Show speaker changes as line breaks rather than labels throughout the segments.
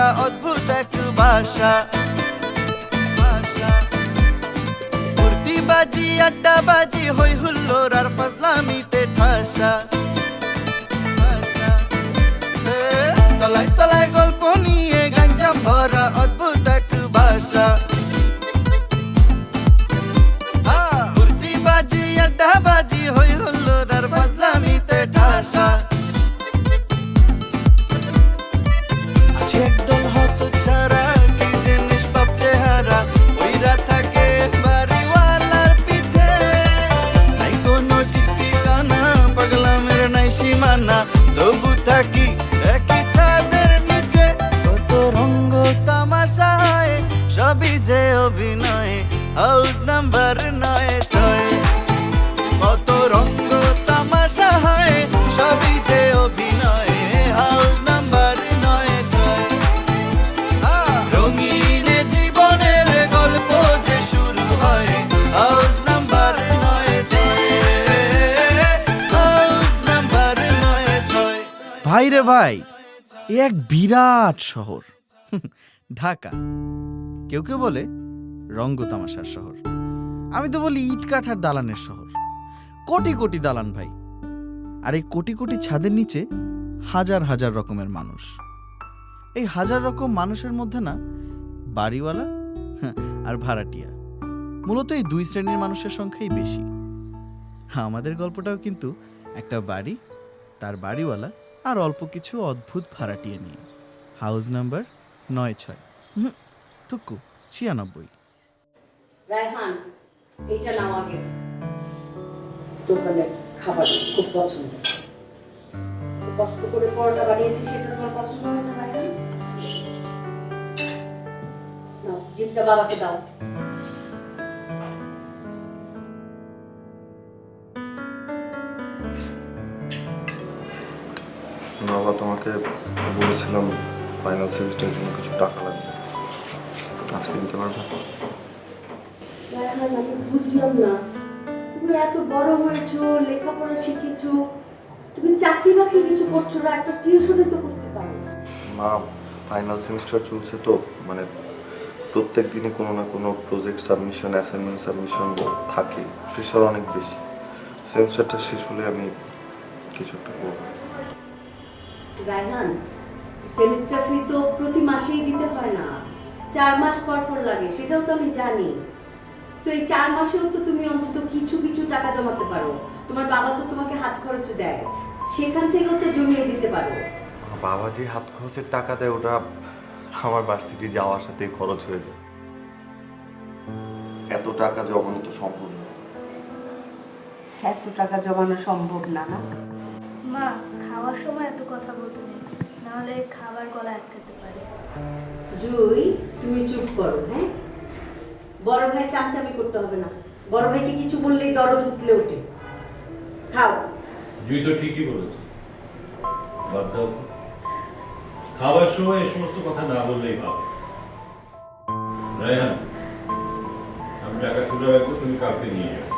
ভরা অদ্ভুত এক ভাষা, ফুর্তিবাজি আড্ডাবাজি হই হুল্লোর আর ফাজলামিতে ঠাসা। তলায় তলায় গল্প নিয়ে গঞ্জাম ভরা অদ্ভুত এক ভাষা, ফুর্তিবাজি আড্ডাবাজি হই হুল্লোর আর ফাজলামিতে ঠাসা। আছে একদল হত ছাড়া কি জিনিস পাপ চেহারা, ওইরা থাকে বাড়িওয়ালার পিছে, নাই কোনো ঠিক ঠিকানা, পাগলামের নাই সীমানা, তবু থাকি একই ছাদের নিচে। কত রঙ্গ তামাশা হয় সবই যে অভিনয়, হাউস নাম্বার ৯-৬। কত রঙ্গ তামাশা হয় সবই যে অভিনয়, হাউস নাম্বার ৯-৬। রঙিন জীবনের গল্প যে শুরু হয় হাউস নাম্বার ৯-৬, হাউস নাম্বার ৯-৬। ভাই রে ভাই, এ এক বিরাট শহর ঢাকা। কেউ কেউ বলে রঙ্গ তামাশার শহর, আমি তো বলি ইট কাঠার দালানের শহর। কোটি কোটি দালান ভাই, আর এই কোটি কোটি ছাদের নিচে হাজার হাজার রকমের মানুষ। এই হাজার রকম মানুষের মধ্যে না বাড়িওয়ালা আর ভাড়াটিয়া, মূলত এই দুই শ্রেণীর মানুষের সংখ্যাই বেশি। আমাদের গল্পটাও কিন্তু একটা বাড়ি, তার বাড়িওয়ালা আর অল্প কিছু অদ্ভুত ভাড়াটিয়া নিয়ে। House number ৯-৬, থুকু ৯৬।
রায়হান, এইটা নাও আগে। দোকানের খাবার খুব পছন্দ, তো কষ্ট করে পরোটা বানিয়েছি, সেটা তোমার পছন্দ হয় না রায়হান? নাও, ডিমটা বাবাকে দাও।
বাবা, তোমাকে বলেছিলাম ফাইনাল সেমিস্টারের জন্য কিছু টাকা লাগবে, আজকে দিতে পারবে?
রায়হান, আমি বুঝলাম না, তুমি এত বড় হয়েছো, লেখাপড়া শিখেছো, তুমি চাকরি বাকরি কিছু করছো না, একটা টিউশনই তো করতে পারো।
মা, ফাইনাল সেমিস্টার চলছে তো, মানে প্রত্যেক দিনে কোনো না কোনো প্রজেক্ট সাবমিশন, অ্যাসাইনমেন্ট সাবমিশন থাকে, প্রেশার অনেক বেশি। সেমিস্টারটা শেষ হলে আমি কিছু একটা করবো।
রায়হান, সেমিস্টার ফি তো প্রতি মাসেই দিতে হয় না, 4 মাস পর পর লাগে, সেটাও তো আমি জানি। তো এই 4 মাসেও তো তুমি অন্তত কিছু কিছু টাকা জমাতে পারো, তোমার বাবা তো তোমাকে হাত খরচ দেয়, সেখান থেকেও তো জমিয়ে দিতে পারো।
বাবা যে হাত খরচের টাকা দেয় ওটা আমার ভার্সিটি যাওয়ার সাথে খরচ হয়ে যায়, এত টাকা জমানো তো সম্ভব না।
এত টাকা জমানো সম্ভব না? না
মা, খাওয়ার সময় এত কথা বলতে নেই, নাহলে খাবার গলা আটকাতে পারে।
জুই, তুমি চুপ করো। হ্যাঁ, বড় ভাই চামচামি করতে হবে না, বড় ভাইকে কিছু বললেই দরদ উতলে ওঠে। খাও।
জুই তো ঠিকই বলেছে, বাদ দাও। খাবার সময় এই সমস্ত কথা না বললেই ভালো। রায়হান, আমি টাকা তুলে রাখবো, তুমি কাউকে নিয়ে যাও।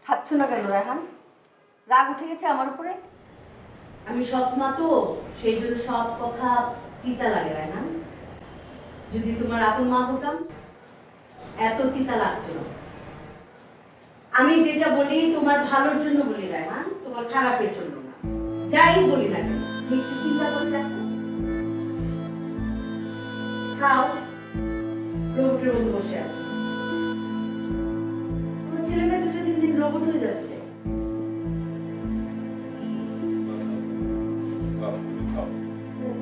খাচ্ছ না কেন রায়হান? রাগ উঠে গেছে আমার উপরে? আমি সৎ মা তো, সেই জন্য সৎ কথা তিতা লাগে রায়হান। যদি তোমার আপন মা হতাম এত তিতা লাগতো না। আমি যেটা বলি তোমার ভালোর জন্য বলি রায়হান, তোমার খারাপের জন্য না। যাই বলি না কেন, তুমি একটু চিন্তা করে দেখো। খাও, রোবটের মতো বসে আছে। তোমার ছেলে মেয়ে দুটো দিন দিন রোবট হয়ে যাচ্ছে।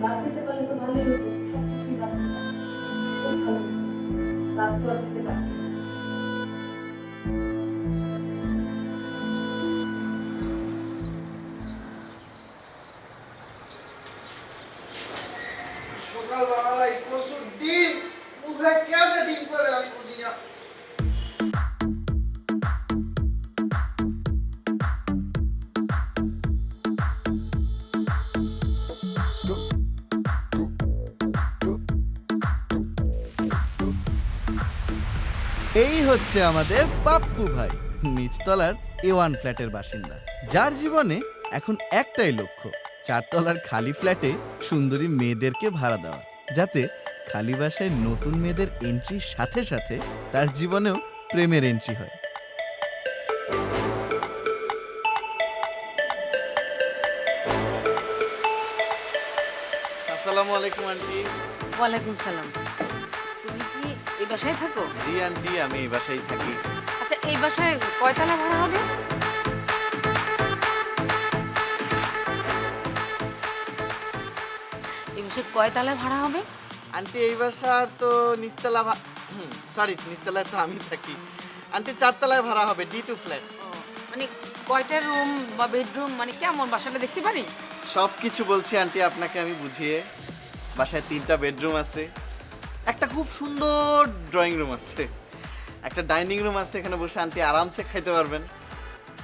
বাদ দিতে পারলে তো ভালোই হতো, সবকিছুই বাদ দিতে পারলে। খুব ভালো, বাদ তো আর দিতে পারছি না।
সকালবেলায় প্রচুর ডিম, মুখে কে যে ডিম করে আমি বুঝি না। এই হচ্ছে আমাদের পাপ্পু ভাই। নিচতলার A1 ফ্ল্যাটের বাসিন্দা, যার জীবনে এখন একটাই লক্ষ্য, 4 তলার খালি ফ্ল্যাটে সুন্দরী মেয়েদেরকে ভাড়া দেওয়া, যাতে খালি বাসায় নতুন মেয়েদের এন্ট্রির সাথে সাথে তার জীবনেও প্রেমের এন্ট্রি হয়। আসসালামু আলাইকুম আন্টি।
ওয়ালাইকুম সালাম। তুমি কি এই বাসায় থাকো?
জি আন্টি, আমি এই বাসায় থাকি।
আচ্ছা, এই বাসায় কয়তলা ভাড়া হবে? এই বাসায় কয়তলা ভাড়া হবে?
আন্টি এই বাসার তো নিচতলা, সরি নিচতলায় তো আমি থাকি। আন্টি 4 তলায় ভাড়া হবে, D2 ফ্ল্যাট।
মানে কয়টা রুম বা বেডরুম, মানে কেমন বাসাটা দেখতে পারি?
সব কিছু বলছি আন্টি আপনাকে আমি বুঝিয়ে। বাসায় 3টা বেডরুম আছে, একটা খুব সুন্দর ড্রয়িং রুম আছে, একটা ডাইনিং রুম আছে, এখানে বসে আন্টি আরামসে খাইতে পারবেন।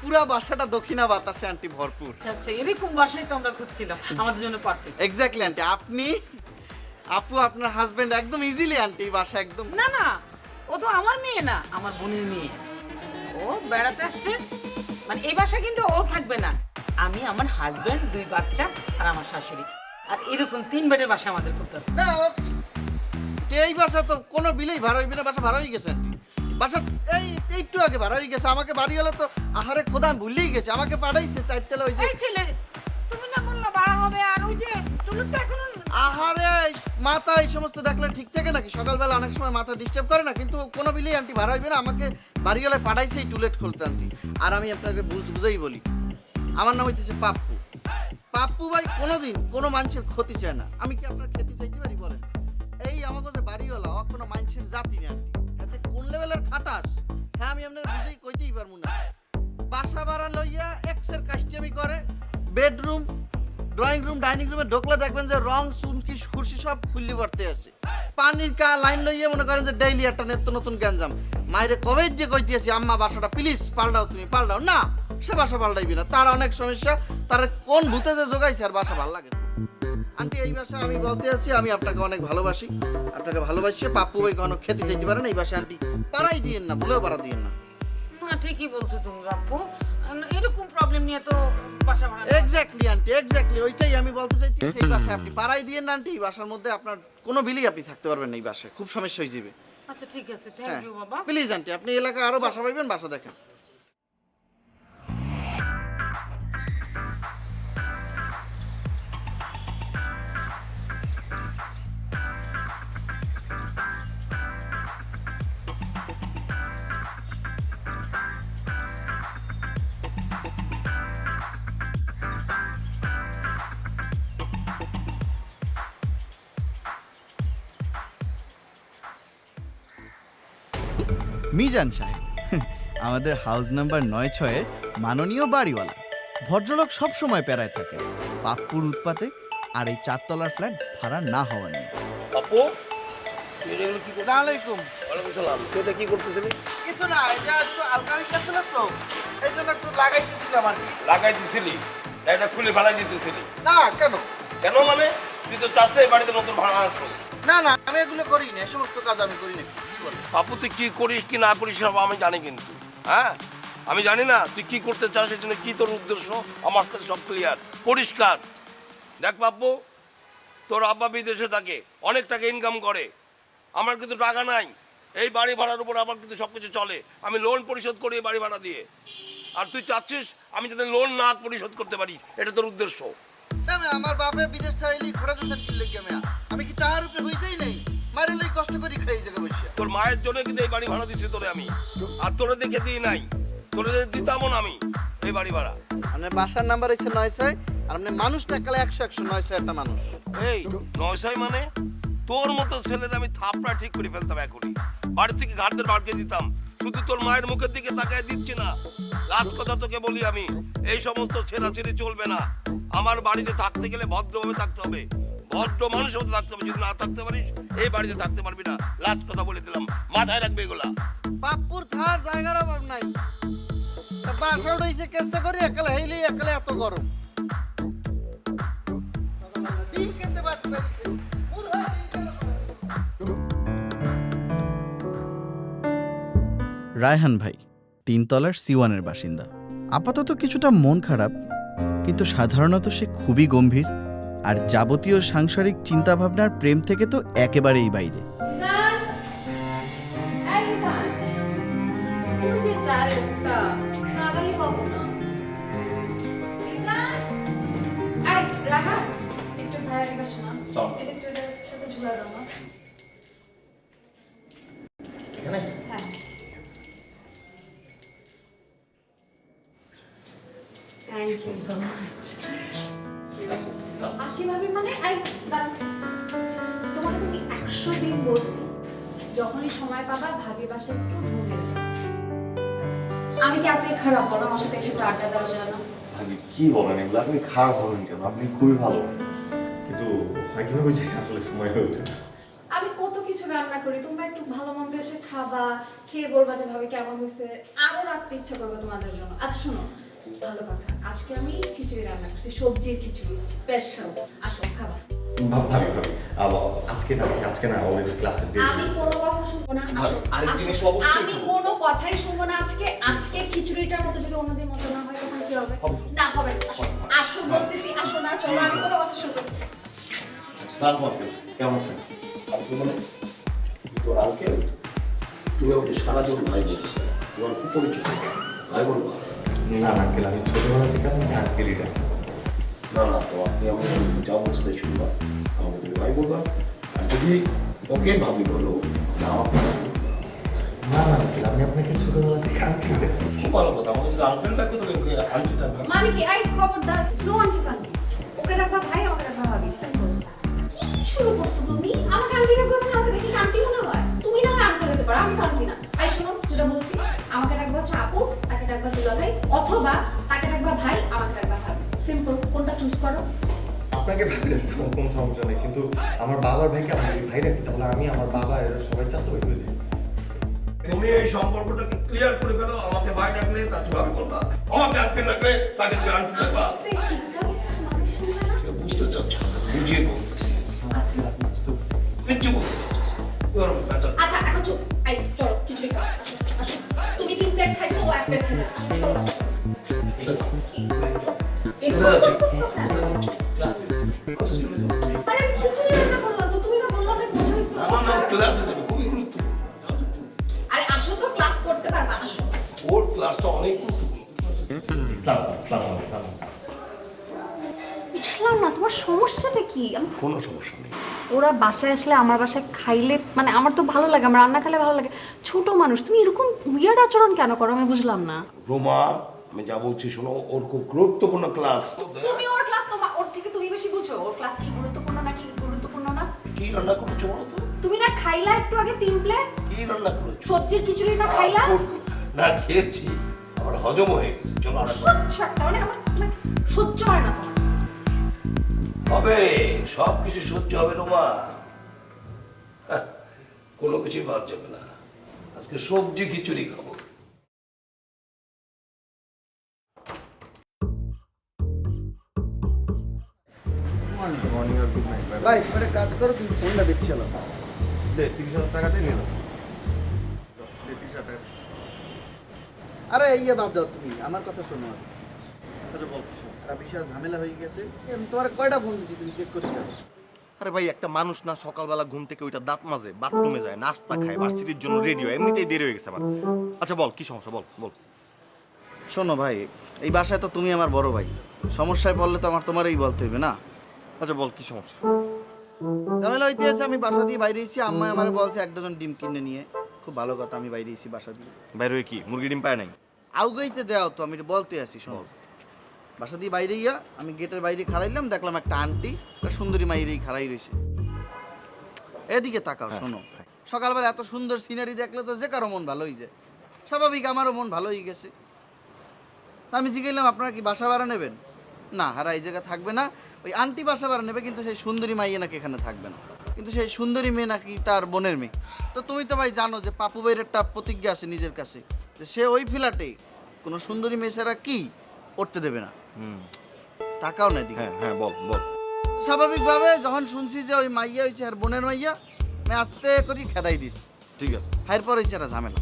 পুরা বাসাটা দক্ষিণা বাতাসে আন্টি ভরপুর।
আচ্ছা আচ্ছা, এরকম বাসায় তো আমরা খুঁজছিলাম, আমাদের জন্য পারফেক্ট।
এক্স্যাক্টলি আন্টি, আপনি আপু আপনার হাজবেন্ড একদম ইজিলি আন্টি বাসা একদম।
না না, ও তো আমার মেয়ে না, আমার বোনের মেয়ে। ও বেড়াতে আসছে, মানে এই বাসা কিন্তু ও থাকবে না। আমি, আমার হাজবেন্ড, 2 বাচ্চা আর আমার শাশুড়ি, আর এরকম 3 বেডের বাসা আমাদের করতে হবে।
না এই বাসা তো কোনো বিলেই ভাড়া হইবে না, বাসা ভাড়া হয়ে গেছে আন্টি। বাসা একটু আগে ভাড়া হয়ে গেছে। আমাকে বাড়ি হলে তো আহারে খোদা আমি ভুললেই গেছে, আমাকে পাঠাইছে 4 তলা ওই যে।
এই ছেলে, তুমি না বললা ভাড়া হবে, আর ওই যে টুলুটা এখনো।
আহারে মাথা এই সমস্ত দেখলে ঠিক থাকে নাকি? সকালবেলা অনেক সময় মাথা ডিস্টার্ব করে না, কিন্তু কোনো বিলেই আন্টি ভাড়া হইবে না। আমাকে বাড়ি হলে পাঠাইছে এই টুলেট খুলতে আন্টি। আর আমি আপনাকে বুঝেই বলি, আমার নাম হইতেছে পাপ্পু। পাপ্পু ভাই কোনোদিন কোনো মানুষের ক্ষতি চায় না। আমি কি আপনার ক্ষতি চাইতে পারি বলেন? এই আমাকে যে বাড়িওয়ালা ও কোনো মানুষের জাতি না আন্টি। হ্যাঁ, যে কোন লেভেলের খাটাস, হ্যাঁ আমি আপনার বুঝেই কইতেই পারবো না। বাসা ভাড়া লইয়া এক্সের কাস্টমি করে। বেডরুম, ড্রয়িং রুম, ডাইনিং রুমে ঢোকলে দেখবেন যে রং চুনকি কুর্সি সব খুললি ভরতে আছে। পানির লাইন লইয়া মনে করেন যে ডেইলি একটা নিত্য নতুন গ্যাঞ্জাম। মায়েরে কবে দিয়ে কইতেছি আম্মা বাসাটা প্লিজ পাল্টাও, তুমি পাল্টাও না, সে বাসা পাল্টাইবি না। তার অনেক সমস্যা, তার কোন ভূতে যে জোগাইছে আর বাসা ভালো লাগে। আন্টি এই বাসা আমি বলতে আছি, আমি আপনাকে অনেক ভালোবাসি। আপনাকে ভালোবাসি, পাপ্পু ভাই কোনো খেতে চাইতে পারেন এই বাসা আন্টি পাড়াই দিয়েন না, ভুলেও পাড়া দিয়েন না।
না ঠিকই বলছো তুমি বাপু, এরকম প্রবলেম নিয়ে তো বাসা ভাড়া।
এক্স্যাক্টলি আন্টি, এক্স্যাক্টলি ওইটাই আমি বলতে চাইছি। এই বাসায় আপনি পাড়াই দিয়েন না আন্টি, এই বাসার মধ্যে আপনার কোনো বিলি আপনি থাকতে পারবেন না, এই বাসায় খুব সমস্যা হয়ে যাবে।
আচ্ছা ঠিক আছে, থ্যাংক ইউ বাবা।
প্লিজ আন্টি, আপনি এলাকায় আরো বাসা পাইবেন, বাসা দেখেন। মিজান সাহেব, আমাদের হাউস নাম্বার 9-6-এর মাননীয় বাড়িওয়ালা ভদ্রলোক সব সময় প্যারায় থাকে পাপ্পুর উৎপাতে আর এই 4 তলার ফ্ল্যাট ভাড়া না হওয়া নিয়ে।
আপু এগুলো কি
আসসালামু আলাইকুম।
ওয়ালাইকুম সালাম। তুই এটা কি করতেছিলি?
কিছু না, এটা একটু আলকারি কাটছিল তো, এই জন্য একটু লাগাইতেছিলাম আর কি।
লাগাই দিছিলি? এটা খুলে ফেলাই দিতেছিলি?
না কেন?
কেন মানে? তুই তো চাষতে এই বাড়িতে নতুন ভাড়া আসছো।
না না, আমি এগুলো করি না, এই সমস্ত কাজ আমি করি না। কি বলেন?
আপু তুই কি করিস কি না করিস সব আমি জানি, কিন্তু হ্যাঁ আমি জানি না তুই কি করতে চাস, এই জন্য কি তোর উদ্দেশ্য আমার কাছে সব ক্লিয়ার পরিষ্কার। দেখ বাপ্পু, তোর আব্বা বিদেশে থাকে, অনেক টাকা ইনকাম করে, আমার কিন্তু টাকা নাই। এই বাড়ি ভাড়ার উপর আমার কিন্তু সব কিছু চলে, আমি লোন পরিশোধ করি এই বাড়ি ভাড়া দিয়ে। আর তুই চাচ্ছিস আমি যাতে লোন না পরিশোধ করতে পারি, এটা তোর উদ্দেশ্য।
আমার বাপে বিদেশ থাইলি ঘোরা দিয়েছেন কি লেগে? আমি কি তাহার উপরে হইতেই নেই, মারে লাই কষ্ট করে খাই জায়গা বসে।
তোর মায়ের জন্য কিন্তু এই বাড়ি ভাড়া দিচ্ছি তোরে আমি, আর তোরে দেখে দিই নাই, তোরে দিতামও না আমি এই বাড়ি ভাড়া।
আপনার বাসার নাম্বার হচ্ছে 9-6, আর আপনি মানুষটা কালে 100 900 একটা মানুষ।
এই 900 মানে তোর মতো ছেলের আমি থাপড়া ঠিক করে ফেলতাম এখনই, বাড়ি থেকে ঘাটদের বাড়কে দিতাম। শুধু তোর মায়ের মুখের দিকে তাকায় দিচ্ছি না, লাস্ট কথা তোকে বলি আমি, এই সমস্ত ছেঁড়াছেড়ি চলবে না। আমার বাড়িতে থাকতে গেলে ভদ্রভাবে থাকতে হবে, ভদ্র মানুষের মতো থাকতে হবে। যদি না থাকতে পারিস এই বাড়িতে থাকতে পারবি না, লাস্ট কথা বলে দিলাম, মাথায় রাখবে এগুলা।
পাপ্পুর থার জায়গার অভাব নাই, বাসা উঠাইছে কেসে করে একালে হেইলেই একালে এত গরম। ডিম খেতে পারতে পারি। রায়হান ভাই, 3 তলার C1-এর বাসিন্দা। আপাতত কিছুটা মন খারাপ, কিন্তু সাধারণত সে খুবই গম্ভীর আর যাবতীয় সাংসারিক চিন্তাভাবনার প্রেম থেকে তো একেবারেই বাইরে।
Thank you so much. আশি ভাবি মানে তোমাকে তুমি 100 দিন বলছি যখনই সময় পাবা ভাবি বাসে একটু ঘুরে যাও। আমি কি এতই খারাপ বলো আমার সাথে এসে একটু আড্ডা দেওয়া যায় না?
ভাবি কি বলেন এগুলো? আপনি খারাপ হবেন কেন? আপনি খুবই ভালো।
কিন্তু কিভাবে যে আসলে সময় হয়ে ওঠে না।
আমি কত কিছু রান্না করি, তোমরা একটু ভালো মন্দ এসে খাবা, খেয়ে বলবা যে ভাবি কেমন হয়েছে, আরো রাখতে ইচ্ছা করবে তোমাদের জন্য। আচ্ছা শোনো, ভালো কথা, আজকে আমি খিচুড়ি রান্না করছি, সবজির খিচুড়ি স্পেশাল, আসো খাবা।
ভাবি আজকে না অলরেডি ক্লাসের দিন।
আমি কোনো কথা শুনবো না, আসো।
আরেকদিন
আসো।
এসে অবশ্যই
আমি কোনো কথাই শুনবো না আজকে। আজকে খিচুড়িটার মতো যদি অন্যদিন মতো না হয় তখন কি হবে? না হবে না, আসো। আসো বলতেছি, আসো না, চলো আমি কোনো কথা শুনবো না।
তারপর কেমন আছেন?
আপনি মানে তোর আঙ্কেল, তুমি আমাকে সারাজন ভাই বলছো, তোমার খুব পরিচিত ভাই বলবো?
না আঙ্কেল, আমি ছোটবেলা থেকে আপনাকে আঙ্কেলই ডাকি।
না না, তোমাকে আমি যা বলতে শুনবা আমাকে তুমি ভাই বলবা, আর যদি ওকে ভাবি বলো না আমাকে ভাই বলবা।
না আঙ্কেল, আমি আপনাকে ছোটবেলা থেকে আঙ্কেল ডাকি।
খুব ভালো কথা, আমাকে যদি আঙ্কেল ডাকবে তাহলে ওকে আন্টি ডাকবে।
মানে কি? আই খবরদার, নো আন্টি ফান্টি। ওকে ডাকবা ভাই, আমাকে ডাকবা ভাবি, সিম্পল। কি শুরু করছো তুমি? আমাকে আন্টি ডাকবা মানে আমাকে দেখি আন্টি মনে হয়? তুমি না হয় আঙ্কেল হতে পারো, আমি তো আন্টি না। আই শোনো, যেটা বলছি, আমাকে ডাকবা হচ্ছে আপু, তাকে ডাকবা দুলা ভাই, অথবা তাকে ডাকবা ভাই, আমাকে ডাকবা ভাবি। সিম্পল, কোনটা চুজ করো?
আপনাকে ভাবি ডাকি, কোনো সমস্যা নেই, কিন্তু আমার বাবার ভাইকে আমি ভাই ডাকি, তাহলে আমি আমার বাবা এরা সবাই চাস্ত ভাই হয়ে যাই।
তুমি এই সম্পর্কটাকে ক্লিয়ার করে ফেলো। আমাকে ভাই ডাকলে তাকে ভাবি বলবা, আমাকে আঙ্কেল ডাকলে তাকে তুমি আন্টি ডাকবা।
আস্তে চিৎকার করছো, মানুষ শুনবে না।
সে বুঝতে চাচ্ছ না, বুঝিয়ে বলতেছি। কিচ্ছু বলতে চাচ্ছ না।
আচ্ছা এখন চুপ। আই চলো খিচুড়ি খাও, আসো আসো। তুমি 3 প্লেট খাইছো, ও 1 প্লেট খেয়ে যাবে। আসো চলো, আসো। এরকম করতেছো কেন? আরে আমি খিচুড়ি রান্না করলাম তো, তুমি না বললা অনেক মজা হয়েছে।
আমার ক্লাসে যাবে, খুবই গুরুত্বপূর্ণ।
আরে আসো তো, ক্লাস করতে পারবা, আসো।
ওর ক্লাসটা অনেক গুরুত্বপূর্ণ।
বুঝলাম না তোমার সমস্যাটা কি?
কোনো সমস্যা নেই।
ওরা বাসায় আসলে আমার বাসায় খাইলে মানে আমার তো ভালো লাগে, আমার রান্না খেলে ভালো লাগে। ছোট মানুষ, তুমি এরকম উইয়ার্ড আচরণ কেন করো আমি বুঝলাম না।
রোমা, আমি যা বলছি শোনো, ওর খুব গুরুত্বপূর্ণ ক্লাস।
তুমি ওর ক্লাস তোমার ওর থেকে তুমি বেশি বুঝো। ওর ক্লাস কি গুরুত্বপূর্ণ নাকি গুরুত্বপূর্ণ না?
কি রান্না করেছো বলো তো?
তুমি না খাইলা একটু আগে 3 প্লেট
কি রান্না করেছো?
সবজির খিচুড়ি না খাইলা?
না খেয়েছি, আমার হজম হয়ে গেছে। চলো
সহ্য একটা মানে আমার মানে সহ্য হয় না তোমার।
হবে, সব কিছু সহ্য হবে রোমা। কোনো কিছুই বাদ যাবে না। আজকে সবজি খিচুড়ি খাবো।
ভাই একটা কাজ করো, তুমি ফোনটা দেখছিল।
30,000 টাকাতে নিয়ে নাও। 30,000 টাকা।
আরে ইয়ে বাদ দাও, তুমি আমার কথা শোনো।
আচ্ছা বল কিছু।
একটা বিশাল ঝামেলা হয়ে গেছে। আমি তোমার কয়টা ফোন দিছি, তুমি চেক করে যাও।
আরে ভাই, একটা মানুষ না সকালবেলা ঘুম থেকে ওইটা দাঁত মাজে, বাথরুমে যায়, নাস্তা খায়, ভার্সিটির জন্য রেডি হয়, এমনিতেই দেরি হয়ে গেছে আমার। আচ্ছা বল কি সমস্যা, বল বল।
শোনো ভাই, এই বাসায় তো তুমি আমার বড় ভাই, সমস্যায় পড়লে তো আমার তোমারই বলতে হবে না?
আচ্ছা বল কি সমস্যা।
ঝামেলা হইতে আছে, আমি বাসা দিয়ে বাইরে এসেছি, আম্মা আমার বলছে 1 ডজন ডিম কিনে নিয়ে। খুব ভালো কথা, আমি বাইরে এসেছি বাসা দিয়ে।
বাইরে হয়ে কি মুরগি ডিম পায় নাই?
আউগাইতে দেও তো, আমি এটা বলতে আসি। শোনো, বাসা দিয়ে বাইরে ইয়া আমি গেটের বাইরে খাড়াইলাম, দেখলাম একটা আন্টি একটা সুন্দরী মাইরেই খাড়াই রয়েছে। এদিকে তাকাও। শোনো, সকালবেলা এত সুন্দর সিনারি দেখলে তো যে কারো মন ভালো হয়ে যায়, স্বাভাবিক আমারও মন ভালো হয়ে গেছে। আমি জিজ্ঞাসলাম আপনারা কি বাসা ভাড়া নেবেন? না, হারা এই জায়গা থাকবে না, ওই আন্টি বাসা ভাড়া নেবে, কিন্তু সেই সুন্দরী মাইয়ে নাকি এখানে থাকবে না, কিন্তু সেই সুন্দরী মেয়ে নাকি তার বোনের মেয়ে। তো তুমি তো ভাই জানো যে পাপু ভাইয়ের একটা প্রতিজ্ঞা আছে নিজের কাছে, যে সে ওই ফ্ল্যাটে কোনো সুন্দরী মেয়ে ছাড়া কি উঠতে দেবে না। তাকাও না দিকে।
হ্যাঁ হ্যাঁ বল বল।
স্বাভাবিকভাবে যখন শুনছি যে ওই মাইয়া হয়েছে আর বোনের মাইয়া, আমি আস্তে করি খেদাই দিস।
ঠিক আছে।
এরপর হয়েছে একটা ঝামেলা।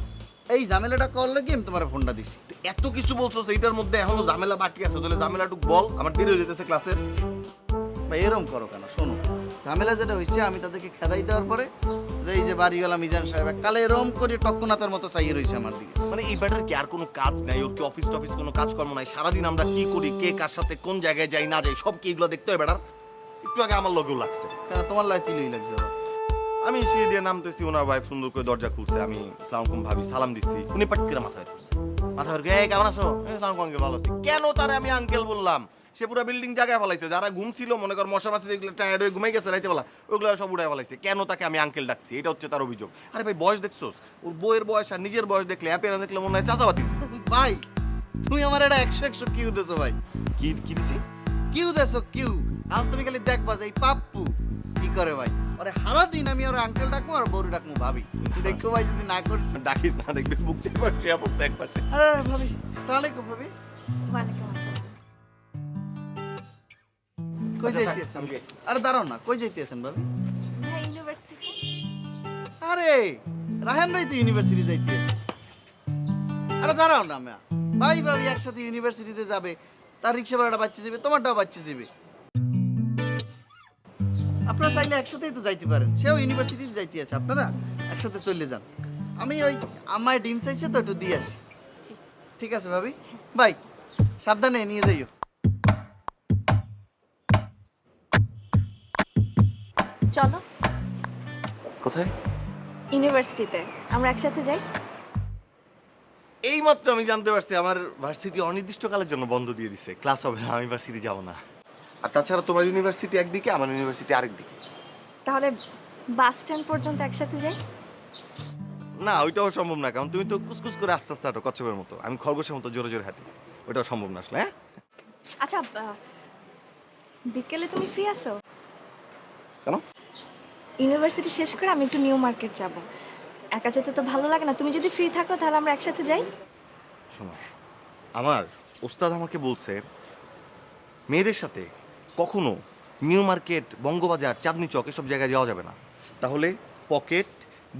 এই ঝামেলাটা করলে কি আমি তোমার ফোনটা দিছি।
এত কিছু বলছো এইটার মধ্যে এখনো ঝামেলা বাকি আছে, তাহলে ঝামেলাটুক বল, আমার দেরি হয়ে যেতেছে ক্লাসের।
ভাই এরম করো কেন? শোনো, ঝামেলা যেটা হয়েছে আমি তাদেরকে খেদাই দেওয়ার পরে যে এই যে বাড়িওয়ালা মিজান সাহেব কালে এরম করে টক্কনাতার মতো চাইয়ে রয়েছে আমার দিকে।
মানে এই ব্যাটার কি আর কোনো কাজ নাই? ওর কি অফিস টফিস কোনো কাজকর্ম নাই? সারাদিন আমরা কি করি, কে কার সাথে কোন জায়গায় যাই না যাই, সব কি এগুলো দেখতে হয় ব্যাটার? একটু আগে আমার লগেও লাগছে।
কেন তোমার লাগে কি লই লাগছে?
আমি সিঁড়ি দিয়ে নামতেছি, ওনার ওয়াইফ সুন্দর করে দরজা খুলছে, আমি সালাম আলাইকুম ভাবি সালাম দিচ্ছি, উনি পাট করে মাথায় ধরছে। মাথায় ধরে এই কেমন আছো? সালাম আঙ্কেল ভালো আছি। কেন তারে আমি আঙ্কেল বললাম? সে পুরো বিল্ডিং জায়গায় ফেলাইছে, যারা ঘুমছিল মনে কর মশা মাছি যেগুলো টায়ার্ড হয়ে ঘুমাই গেছে রাইতে বেলা, ওগুলো সব উড়ায় ফেলাইছে। কেন তাকে আমি আঙ্কেল ডাকছি? এটা হচ্ছে তার অভিযোগ। আরে ভাই বয়স দেখছোস? ওর বইয়ের বয়স আর নিজের বয়স দেখলে অ্যাপেরা দেখলে মনে হয় চাচাবাতি।
ভাই তুমি আমার এটা 100 কিউ দেছো ভাই।
কি কি দিছি?
Q দেছো Q. আর তুমি খালি দেখবা যে এই পাপ্পু কি করে ভাই। আরে সারা দিন আমি ওর আঙ্কেল ডাকবো আর বউরে ডাকবো ভাবি। দেখো ভাই যদি না করছি।
ডাকিস না, দেখবি বুক চেয়ে পাশে পড়ছে এক পাশে।
আরে ভাবি আসসালামু আলাইকুম ভাবি।
ওয়ালাইকুম আসসালাম।
কই যাইতেছেন? আরে দাঁড়াও না, কই যাইতেছেন ভাবি?
ভাই ইউনিভার্সিটি।
আরে রাহান ভাই তো ইউনিভার্সিটি যাইতেছে। আরে দাঁড়াও না মা, ভাই ভাবি একসাথে ইউনিভার্সিটিতে যাবে, তার রিক্সা ভাড়াটা বাচ্চা দিবে, তোমারটাও বাচ্চা দিবে। আপনারা চাইলে একসাথেই তো যাইতে পারেন, সেও ইউনিভার্সিটিতে যাইতে আছে, আপনারা একসাথে চলে যান। আমি ওই আমার ডিম চাইছে তো একটু দিয়ে আসি। ঠিক আছে ভাবি, ভাই সাবধানে নিয়ে যাইও।
চলো
কোথায়?
ইউনিভার্সিটিতে, আমরা একসাথে যাই।
এই মাত্র আমি জানতে পারছি আমার ভার্সিটি অনির্দিষ্টকালের জন্য বন্ধ দিয়ে দিছে, ক্লাস হবে না, আমি ভার্সিটি যাব না। আর তাছাড়া তোমার ইউনিভার্সিটি একদিকে, আমার ইউনিভার্সিটি আরেকদিকে।
তাহলে বাস স্ট্যান্ড পর্যন্ত একসাথে যাই।
না ওইটাও সম্ভব না, কারণ তুমি তো কুচকুচ করে আস্তে আস্তে হাঁটো কচ্ছপের মতো, আমি খরগোশের মতো জোরে জোরে হাঁটি, ওইটাও সম্ভব না আসলে। হ্যাঁ
আচ্ছা, বিকেলে তুমি ফ্রি আছো?
কেন?
ইউনিভার্সিটি শেষ করে আমি একটু নিউ মার্কেট যাব। একা যেতে তো ভালো লাগে না, তুমি যদি ফ্রি থাকো তাহলে আমরা একসাথে যাই।
শোনো, আমার ওস্তাদ আমাকে বলছে মেয়েদের সাথে কখনো নিউ মার্কেট, বঙ্গবাজার, চাঁদনি চক এসব জায়গায় যাওয়া যাবে না, তাহলে পকেট,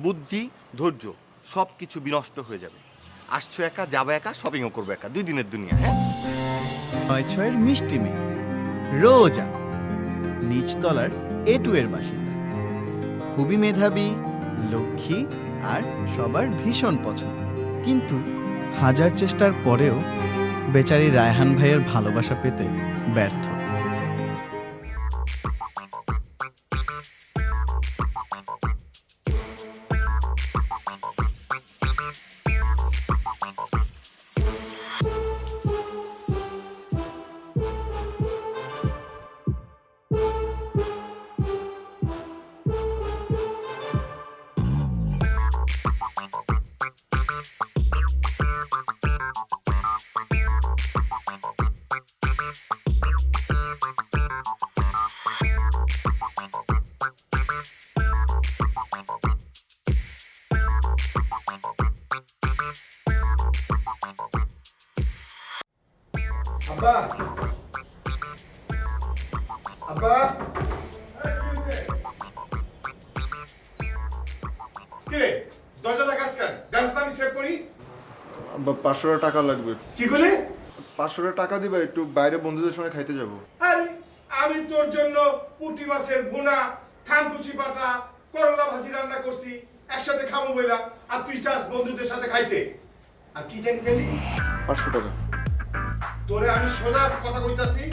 বুদ্ধি, ধৈর্য সব কিছু বিনষ্ট হয়ে যাবে। আসছো একা, যাবে একা, শপিংও করবে একা, 2 দিনের দুনিয়া। হ্যাঁ
6-6 মিষ্টি মেয়ে রোজা, নিচতলার A2 এর বাসিন্দা, খুবই মেধাবী, লক্ষ্মী আর সবার ভীষণ পছন্দ। কিন্তু হাজার চেষ্টার পরেও বেচারি রায়হান ভাইয়ের ভালোবাসা পেতে ব্যর্থ।
আব্বা, আব্বা,
কিরে দরজা লাগাস কেন? জানিস না আমি সেভ করি।
500 টাকা লাগবে।
কি করলে?
500 টাকা দিবা, একটু বাইরে বন্ধুদের সঙ্গে খাইতে যাব।
আরে আমি তোর জন্য পুঁটি মাছের ভুনা, থানকুচি পাতা, করলা ভাজি রান্না করছি, একসাথে খাবো বইলা, আর তুই চাস বন্ধুদের সাথে খাইতে। আর কি জানি
500 টাকা।
তোরে আমি সোজা কথা কইতাছি,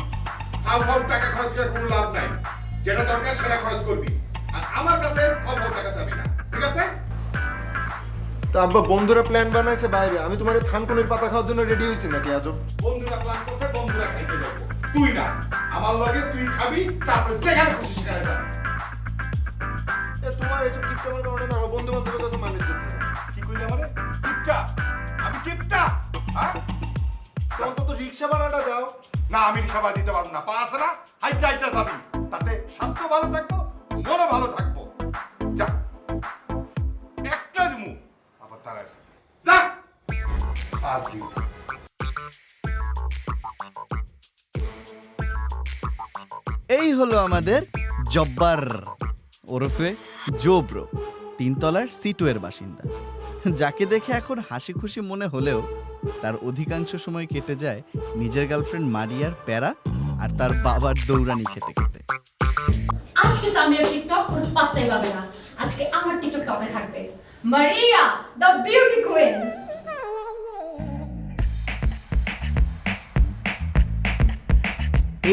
ফাউ ফাউ টাকা খরচ করার কোনো লাভ নাই। যেটা দরকার সেটা খরচ করবি, আর আমার কাছে ফাউ ফাউ টাকা চাবি না, ঠিক আছে?
তা আব্বা বন্ধুরা প্ল্যান বানাইছে বাইরে, আমি তোমার থানকুনির পাতা খাওয়ার জন্য রেডি হয়েছি নাকি আজব?
বন্ধুরা প্ল্যান করছে, বন্ধুরা খাইতে যাবো, তুই না। আমার লগে তুই খাবি, তারপরে যেখানে খুশি সেখানে যাবি।
তোমার এইসব কিপটা আমার কারণে না, আমার বন্ধু বান্ধবের কাছে মানিয়ে যেতে হবে।
কি কইলে আমারে? কিপটা? আমি কিপটা? হ্যাঁ?
তখন তো রিক্সা ভাড়াটা দাও।
না, আমি রিক্সা ভাড়া দিতে পারবো না। পা আছে না, হাইটা হাইটা যাবি, তাতে স্বাস্থ্য ভালো থাকবো, মনও ভালো থাকবো। যা, একটা দিমু আবার তারাই থাকবি। যা আসি।
এই হলো আমাদের জব্বার ওরফে জোব্রো, 3 তলার C2 এর বাসিন্দা। যাকে দেখে এখন হাসি খুশি মনে হলেও তার অধিকাংশ সময় কেটে যায় নিজের গার্লফ্রেন্ড মারিয়ার প্যারা আর তার বাবার দৌড়ানি খেতে খেতে।
আজকে সামিয়ার টিকটক কোনো পাত্তাই পাবে না। আজকে আমার টিকটক টপে থাকবে মারিয়া দ্য বিউটি কুইন।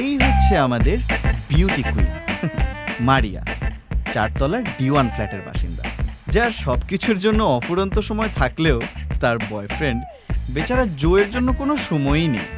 এই হচ্ছে আমাদের বিউটি কুইন মারিয়া, 4 তলার D1 ফ্ল্যাটের বাসিন্দা, যার সবকিছুর জন্য অফুরন্ত সময় থাকলেও তার বয়ফ্রেন্ড বেচারা জোয়ের জন্য কোনো সময়ই নেই।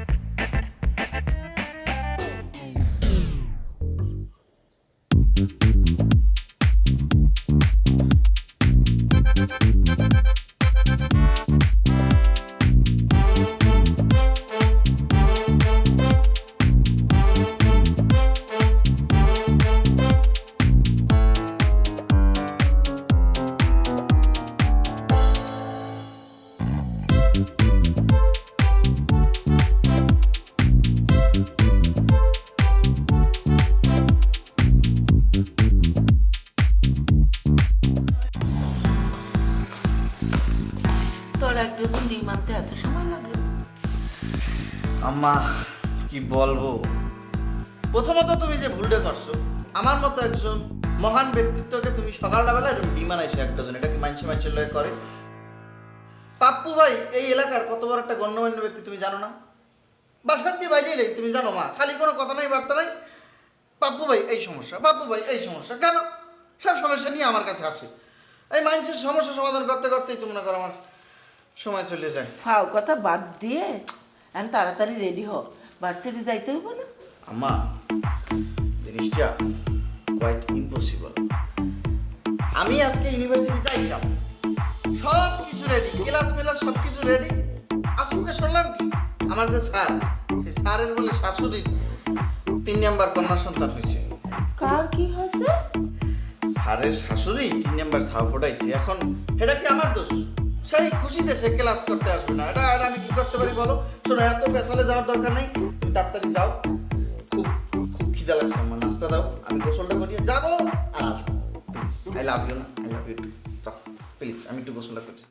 তোর 1 ডজন ডিম আনতে এত সময় লাগলো?
আম্মা কি বলবো, প্রথমত তুমি যে ভুলটা করছো, আমার মতো একজন মহান ব্যক্তিত্বকে তুমি সকালবেলা এরকম ডিম আনাইছো 1 ডজন, এটা কি মানুষের লয় করে? পাপ্পু ভাই এই এলাকার কত বড় একটা গণ্যমান্য ব্যক্তি তুমি জানো না? বাসার দিয়ে বাইরে এলেই তুমি জানো মা, খালি কোনো কথা নাই বার্তা নাই, পাপ্পু ভাই এই সমস্যা, পাপ্পু ভাই এই সমস্যা, কেন সব সমস্যা নিয়ে আমার কাছে আসে। এই মানুষের সমস্যা সমাধান করতে করতেই তো মনে করো আমার সময় চলে যায়।
ফাও কথা বাদ দিয়ে এখন তাড়াতাড়ি রেডি হ, ভার্সিটি যাইতে হইব না?
আম্মা জিনিসটা কোয়াইট ইম্পসিবল। আমি আজকে ইউনিভার্সিটি যাইতাম, সব কিছু রেডি, ক্লাস মেলাস সব কিছু রেডি। আসুকে শুনলাম কি আমার যে স্যার, সেই স্যারের বলে শাশুড়ির 3 নাম্বার কন্যা সন্তান হয়েছে।
কার কি হয়েছে?
স্যারের শাশুড়ি 3 নাম্বার ছাও ফোটাইছে। এখন এটা কি আমার দোষ? সেই খুশিতে সে ক্লাস করতে আসবে না, এটা আর আমি কি করতে পারি বলো? শোনো, এত পেছালে যাওয়ার দরকার নেই, তুমি তাড়াতাড়ি যাও। খুব খুব খিদা লাগছে আমার, নাস্তা দাও, আমি গোসলটা করিয়ে যাবো আর আসবো। প্লিজ, আই লাভ ইউ না, I love you too. Please আমি একটু গোসলটা করি।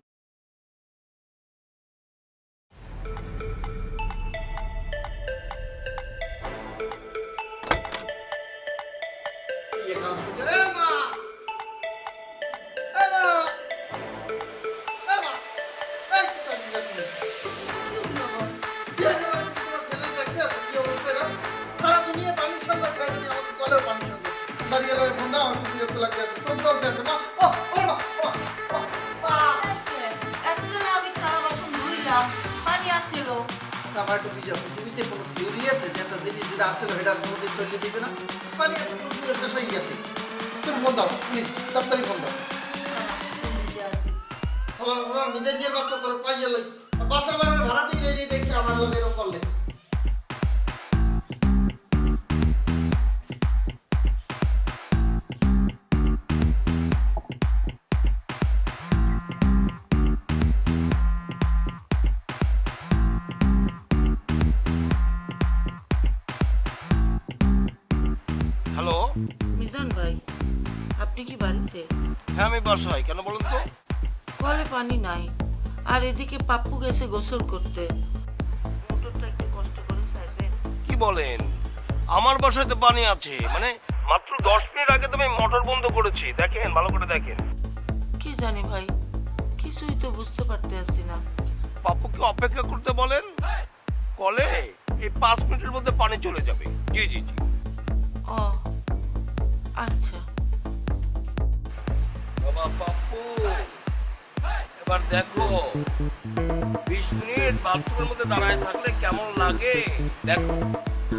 আমার একটু পৃথিবীতে কোনো থিওরি আছে যে একটা জিনিস যেটা আসলে সেটা কোনোদিন চলে যেতে না? পানি শেষ হয়ে গেছে, তুমি ফোন দাও প্লিজ, তাড়াতাড়ি ফোন দাও। নিজের দিয়ে বাচ্চা তোর পাইয়ে লই, বাসা বাড়ির ভাড়াটি দেখে আমার লোক এরকম করলে।
হ্যালো,
মিজান ভাই, আপনি কি বাড়িতে?
হ্যাঁ আমি বাসায়, কেন বলুন তো?
কলে পানি নাই, আর এদিকে পাপ্পু গেছে গোসল করতে। মোটরটা একটু কষ্ট করে চাইবেন?
কি বলেন? আমার বাসায় তো পানি আছে, মানে মাত্র 10 মিনিট আগে তো আমি মোটর বন্ধ করেছি, দেখেন ভালো করে দেখেন।
কি জানি ভাই, কিছুই তো বুঝতে পারতে আসছি না।
পাপ্পুকে অপেক্ষা করতে বলেন, কলে এই 5 মিনিটের মধ্যে পানি চলে যাবে। জি জি জি।
ও আচ্ছা।
বাবা পাপ্পু, এবার দেখো 20 মিনিট বাথরুমের মধ্যে দাঁড়ায় থাকলে কেমন লাগে দেখো,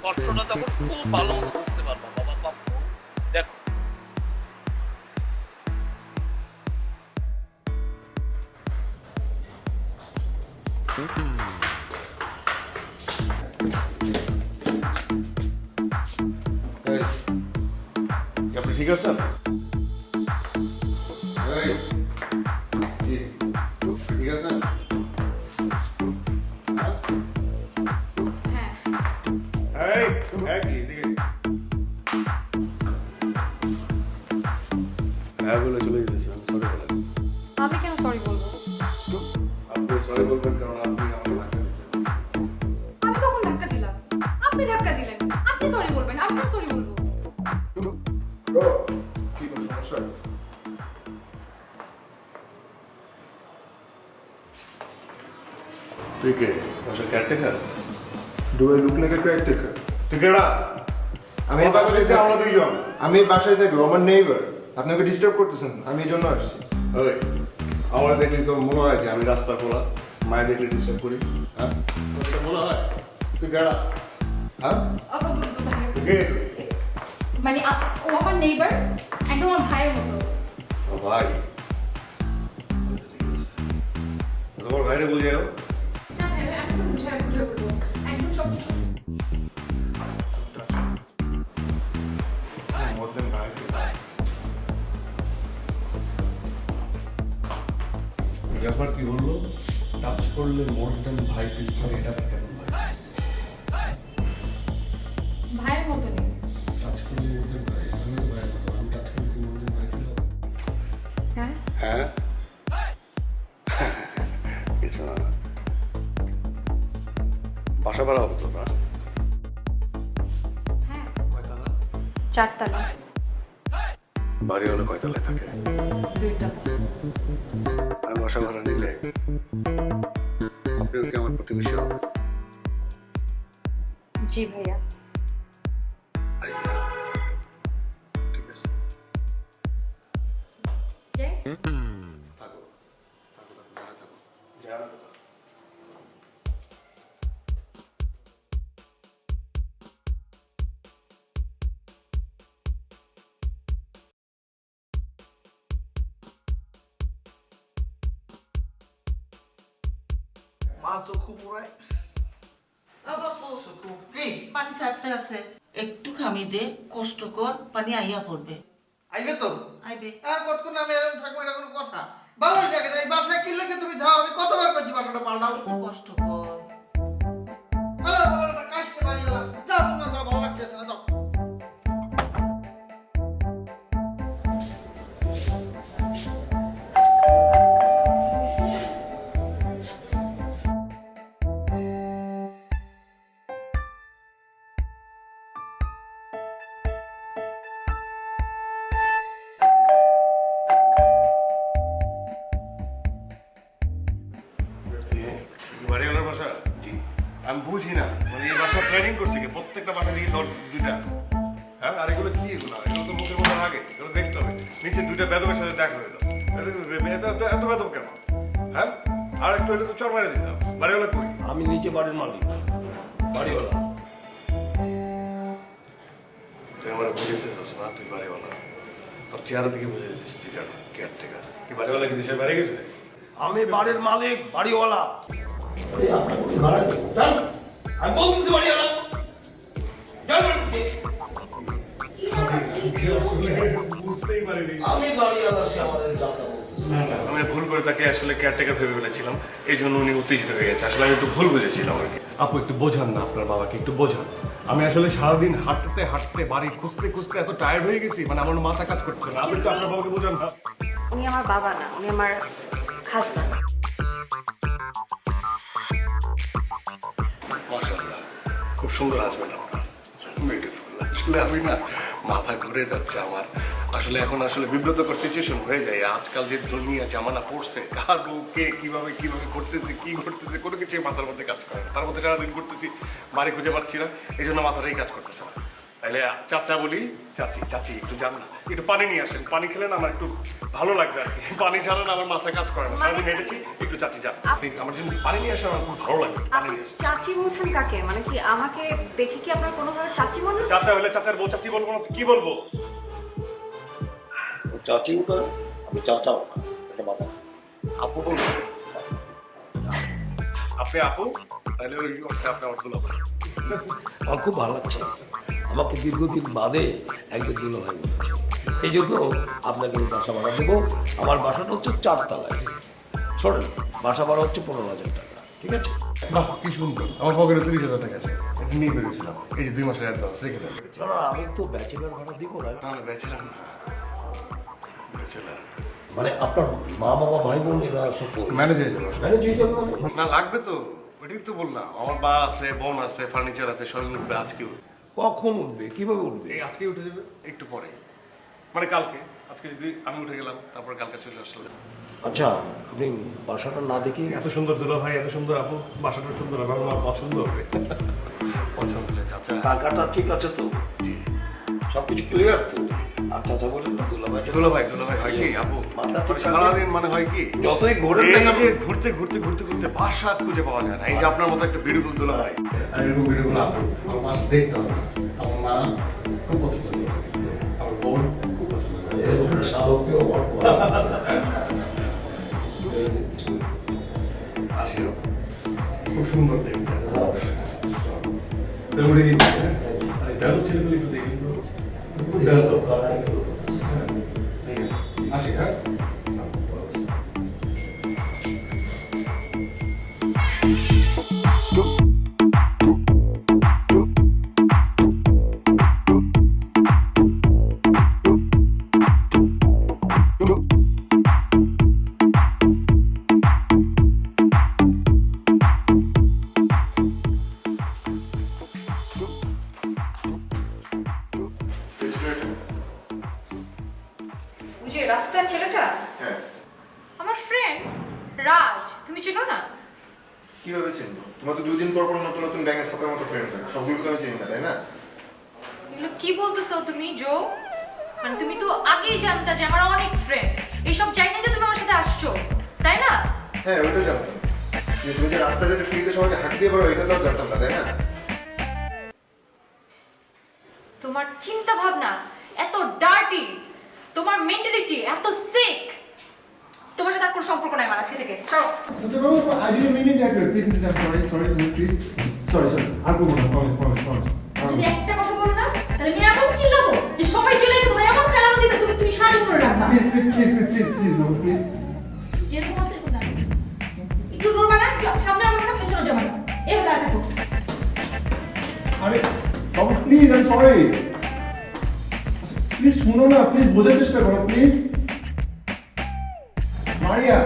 কষ্টটা তখন খুব ভালো মতো বুঝতে পারবো। বাবা পাপ্পু দেখো।
আপনি ঠিক আছেন? ঠিক আছেন?
হ্যাঁ
কি এদিকে হ্যাঁ বলে চলে যেতেছে, সরি বলেন।
আমি কেন সরি বলবো?
তুই কে বাসার caretaker?
Do I look like a caretaker?
তুই কেডা?
আমি এই বাসায় থাকি, আমরা দুইজন। আমি এই বাসায় থাকি, ও আমার নেইবার। আপনাকে ডিস্টার্ব করতেছেন, আমি এই জন্য আসছি।
ওই আমার দেখলি তোর মনে হয় যে আমি রাস্তা খোলা মায়ের দেখলে ডিস্টার্ব করি? হ্যাঁ তোর এটা মনে হয়? তুই কেডা? হ্যাঁ তুই কে?
মানে ও আমার নেইবার, একদম আমার ভাইয়ের মতো।
ও ভাই, তোমার ভাইরে বুঝাও।
না ভাই, আমি তো বুঝাই বলবো একদম সব কিছু।
ব্যাপার কি বললো? টাচ করলে মোর দেন ভাই ফিল করে, এটা কেমন ভাই?
ভাইয়ের মতো নেই।
টাচ করলে মোর দেন ভাই, আমি তো ভাইয়ের মতো, আমি টাচ করলে কি মোর দেন ভাই ফিল হবে?
হ্যাঁ
হ্যাঁ কিছু না, বাসা ভাড়া হবে তো না?
হ্যাঁ 4 তলা।
বাড়ি হলে কয়তলায় থাকে?
2 তলা।
আর বাসা ভাড়া নিলে আপনিও কি আমার প্রতিবেশী হবে?
জি ভাইয়া।
আইয়া, ঠিক আছে।
যাই?
থাকো, ঘরে থাকো। যাও না কোথাও।
মা চক্ষু পুরায়। কি
পানি ছাড়তে আছে, একটু খামি দে, কষ্ট কর, পানি আইয়া পড়বে।
আইবে তো?
আইবে।
আর কতক্ষণ আমি এরকম থাকবো, এটা কোনো কথা? ভালোই লাগে না এই বাসায়, কি লাগে তুমি যাও, আমি কতবার করছি বাসাটা পাল্টাও।
একটু কষ্ট কর।
ভালো ভালো না, কাশতে পারি না। যাও তোমরা যাও, ভালো লাগতেছে না, যাও।
বাড়িওয়ালার বাসা? জি। আমি বুঝি না, মানে এই বাসা প্ল্যানিং করছে কি? প্রত্যেকটা বাসা দেখি 2টা। হ্যাঁ, আর এগুলো কি? এগুলো তো মুখের মধ্যে আগে, এগুলো দেখতে হবে। নিচে 2টা বেদবের সাথে দেখা হয়ে যাও। এত বেদব কেন? হ্যাঁ, আর একটু হলে তো চর মেরে দিতাম। বাড়িওয়ালা কই?
আমি নিচে বাড়ির মালিক, বাড়িওয়ালা।
তুই আমার বুঝাইতে চাস না, তুই বাড়িওয়ালা। তোর চেহারা দেখে বুঝে যেতেছিস তুই কেয়ারটেকার। কি বাড়িওয়ালা কি দেশের বাইরে গেছে?
আমি বাড়ির মালিক, বাড়িওয়ালা।
আমি বলতেছি বাড়িওয়ালা। বুঝতেই পারিনি।
আমি বাড়িওয়ালা, সে আমাদের যাতা বলতেছে।
আমি ভুল করে তাকে আসলে কেয়ারটেকার ভেবে ফেলেছিলাম, এই জন্য উনি উত্তেজিত হয়ে গেছে। আসলে আমি একটু ভুল বুঝেছিলাম আর কি। আপু একটু বোঝান না, আপনার বাবাকে একটু বোঝান। আমি আসলে সারাদিন হাঁটতে হাঁটতে বাড়ি খুঁজতে খুঁজতে এত টায়ার্ড হয়ে গেছি, মানে আমার মাথা কাজ করতেছে না। আপনি একটু আপনার বাবাকে বোঝান না।
উনি আমার বাবা না, উনি আমার হাজব্যান্ড।
মাশাআল্লাহ, খুব সুন্দর হাজবেন্ড আপনার, বিউটিফুল। আসলে আমি না মাথা ঘুরে যাচ্ছে আমার। আসলে এখন আসলে বিব্রতকর সিচুয়েশন হয়ে যায়। আজকাল যে দুনিয়া জামানা পড়ছে, কার বউ কে কিভাবে কিভাবে করতেছে, কি করতেছে, কোনো কিছু মাথার মধ্যে কাজ করে না। তার মধ্যে সারাদিন করতেছি, বাড়ি খুঁজে পাচ্ছি না, এই জন্য মাথাটাই কাজ করতেছে না। তাইলে চাচা বলি, চাচি চাচি একটু যান না, একটু পানি নিয়ে আসেন। পানি খেলে না আমার একটু ভালো লাগবে আর কি। পানি ছাড়া না আমার মাথায় কাজ করে না। সারাদিন হেঁটেছি, একটু চাচি যান, আপনি আমার জন্য পানি নিয়ে আসেন, আমার খুব ভালো লাগবে। পানি নিয়ে আসেন।
চাচি বলছেন কাকে? মানে কি আমাকে দেখে কি আপনার কোনোভাবে চাচি মনে হচ্ছে?
চাচা হলে চাচার বউ চাচি বলবো না তো কি বলবো?
চাচি ওটা, আমি চাচাও না, এটা মাথা।
আপু বলবো? আপনি আপু, তাহলে ওই আপনি আমার দুলা ভাই।
আমার খুব ভালো লাগছে, আমাকে দীর্ঘদিন বাদে একজন দুলো ভাই বলেছে। এই জন্য আপনাকে আমি বাসা ভাড়া দেবো। আমার বাসাটা হচ্ছে 4 তলায়। শোনেন, বাসা ভাড়া হচ্ছে 15,000 টাকা, ঠিক আছে?
বাহ, কি সুন্দর। আমার পকেটে 30,000 টাকা আছে, এটা নিয়ে বেরিয়েছিলাম। এই যে 2 মাসের অ্যাডভান্স রেখে দেন।
না না, আমি তো ব্যাচেলার ভাড়া দিব না।
না না, ব্যাচেলার না, ব্যাচেলার
মানে আপনার মা বাবা ভাই বোন এরা সব
ম্যানেজ হয়ে যাবে।
ম্যানেজ হয়ে যাবে মানে?
না লাগবে তো, ওইটাই তো বললাম। আমার মা আছে, বোন আছে, ফার্নিচার আছে, সবই উঠবে। আজকে
কখন উঠবে, কিভাবে উঠবে?
এই আজকে উঠে যাবে, একটু পরে, মানে কালকে। আজকে যদি আমি উঠে গেলাম, তারপর কালকে চলে আসলো।
আচ্ছা আপনি বাসাটা না দেখে
এত সুন্দর দুলা ভাই, এত সুন্দর আপু, বাসাটা সুন্দর হবে, আমার পছন্দ হবে। পছন্দ হলে চাচা।
টাকাটা ঠিক আছে তো?
জি।
সবকিছু ক্লিয়ার তো? আর চাচা বলেন না দুলাভাই
দুলা ভাই হয় কি আপু?
মাথা ঠিক আছে?
সারাদিন মানে হয় কি?
যতই ঘোরেন
এই
না কেন,
যে ঘুরতে বাসা খুঁজে পাওয়া যায় না। এই যে আপনার মতো একটা বিউটিফুল দুলা ভাই আর এরকম বিউটিফুল আপু আমার বাসা দেখতে হবে। আমার মা খুব পছন্দ করে, আমার বোন খুব পছন্দ করে।
এরকম শালকেও বড়
আসিও খুব সুন্দর দেখতে। বেলুড়ে গিয়ে বেলু ছেলেগুলো একটু দেখি তো। বেলু তো আসি, হ্যাঁ।
ওই যে রাস্তার ছেলেটা
হ্যাঁ,
আমার ফ্রেন্ড রাজ, তুমি চিনো না?
কিভাবে চিনবো? তোমার তো 2 দিন পর পর নতুন নতুন ব্যাঙের ছাতার মতো ফ্রেন্ডস হয়, সবগুলো তো আমি চিনি না, তাই না?
এগুলো কি বলতেছো তুমি জো? মানে তুমি তো আগেই জানতা যে আমার অনেক ফ্রেন্ড, এইসব জানি না যে তুমি আমার সাথে আসছো, তাই না?
হ্যাঁ, ওইটা জানতাম। কিন্তু তুমি যে রাস্তা যেতে ফ্রিতে সবাইকে হাঁক দিয়ে পারো, এটা তো আর জানতাম না, তাই না?
তোমার চিন্তা ভাবনা এত ডার্টি, তোমার মেন্টালিটি এত সিক, তোমার সাথে আর কোনো সম্পর্ক নাই আমার আজকে থেকে। চলো। যদি একটা কথা বলো না, তাহলে আমি এমন চিল্লাবো যে সবাই চলে এসে তোমার এমন কালামো দিতে তুমি শাড়ি পরে রাখবা। যেরকম আছে এরকম দাঁড়াও। একটু নড়বা না, সামনে আনো না, পেছনে যাবা না, এভাবে দাঁড়া থাকো।
প্লিজ, আমি সরি। প্লিজ শুনো না, প্লিজ বোঝার চেষ্টা করো, প্লিজ। মারিয়া,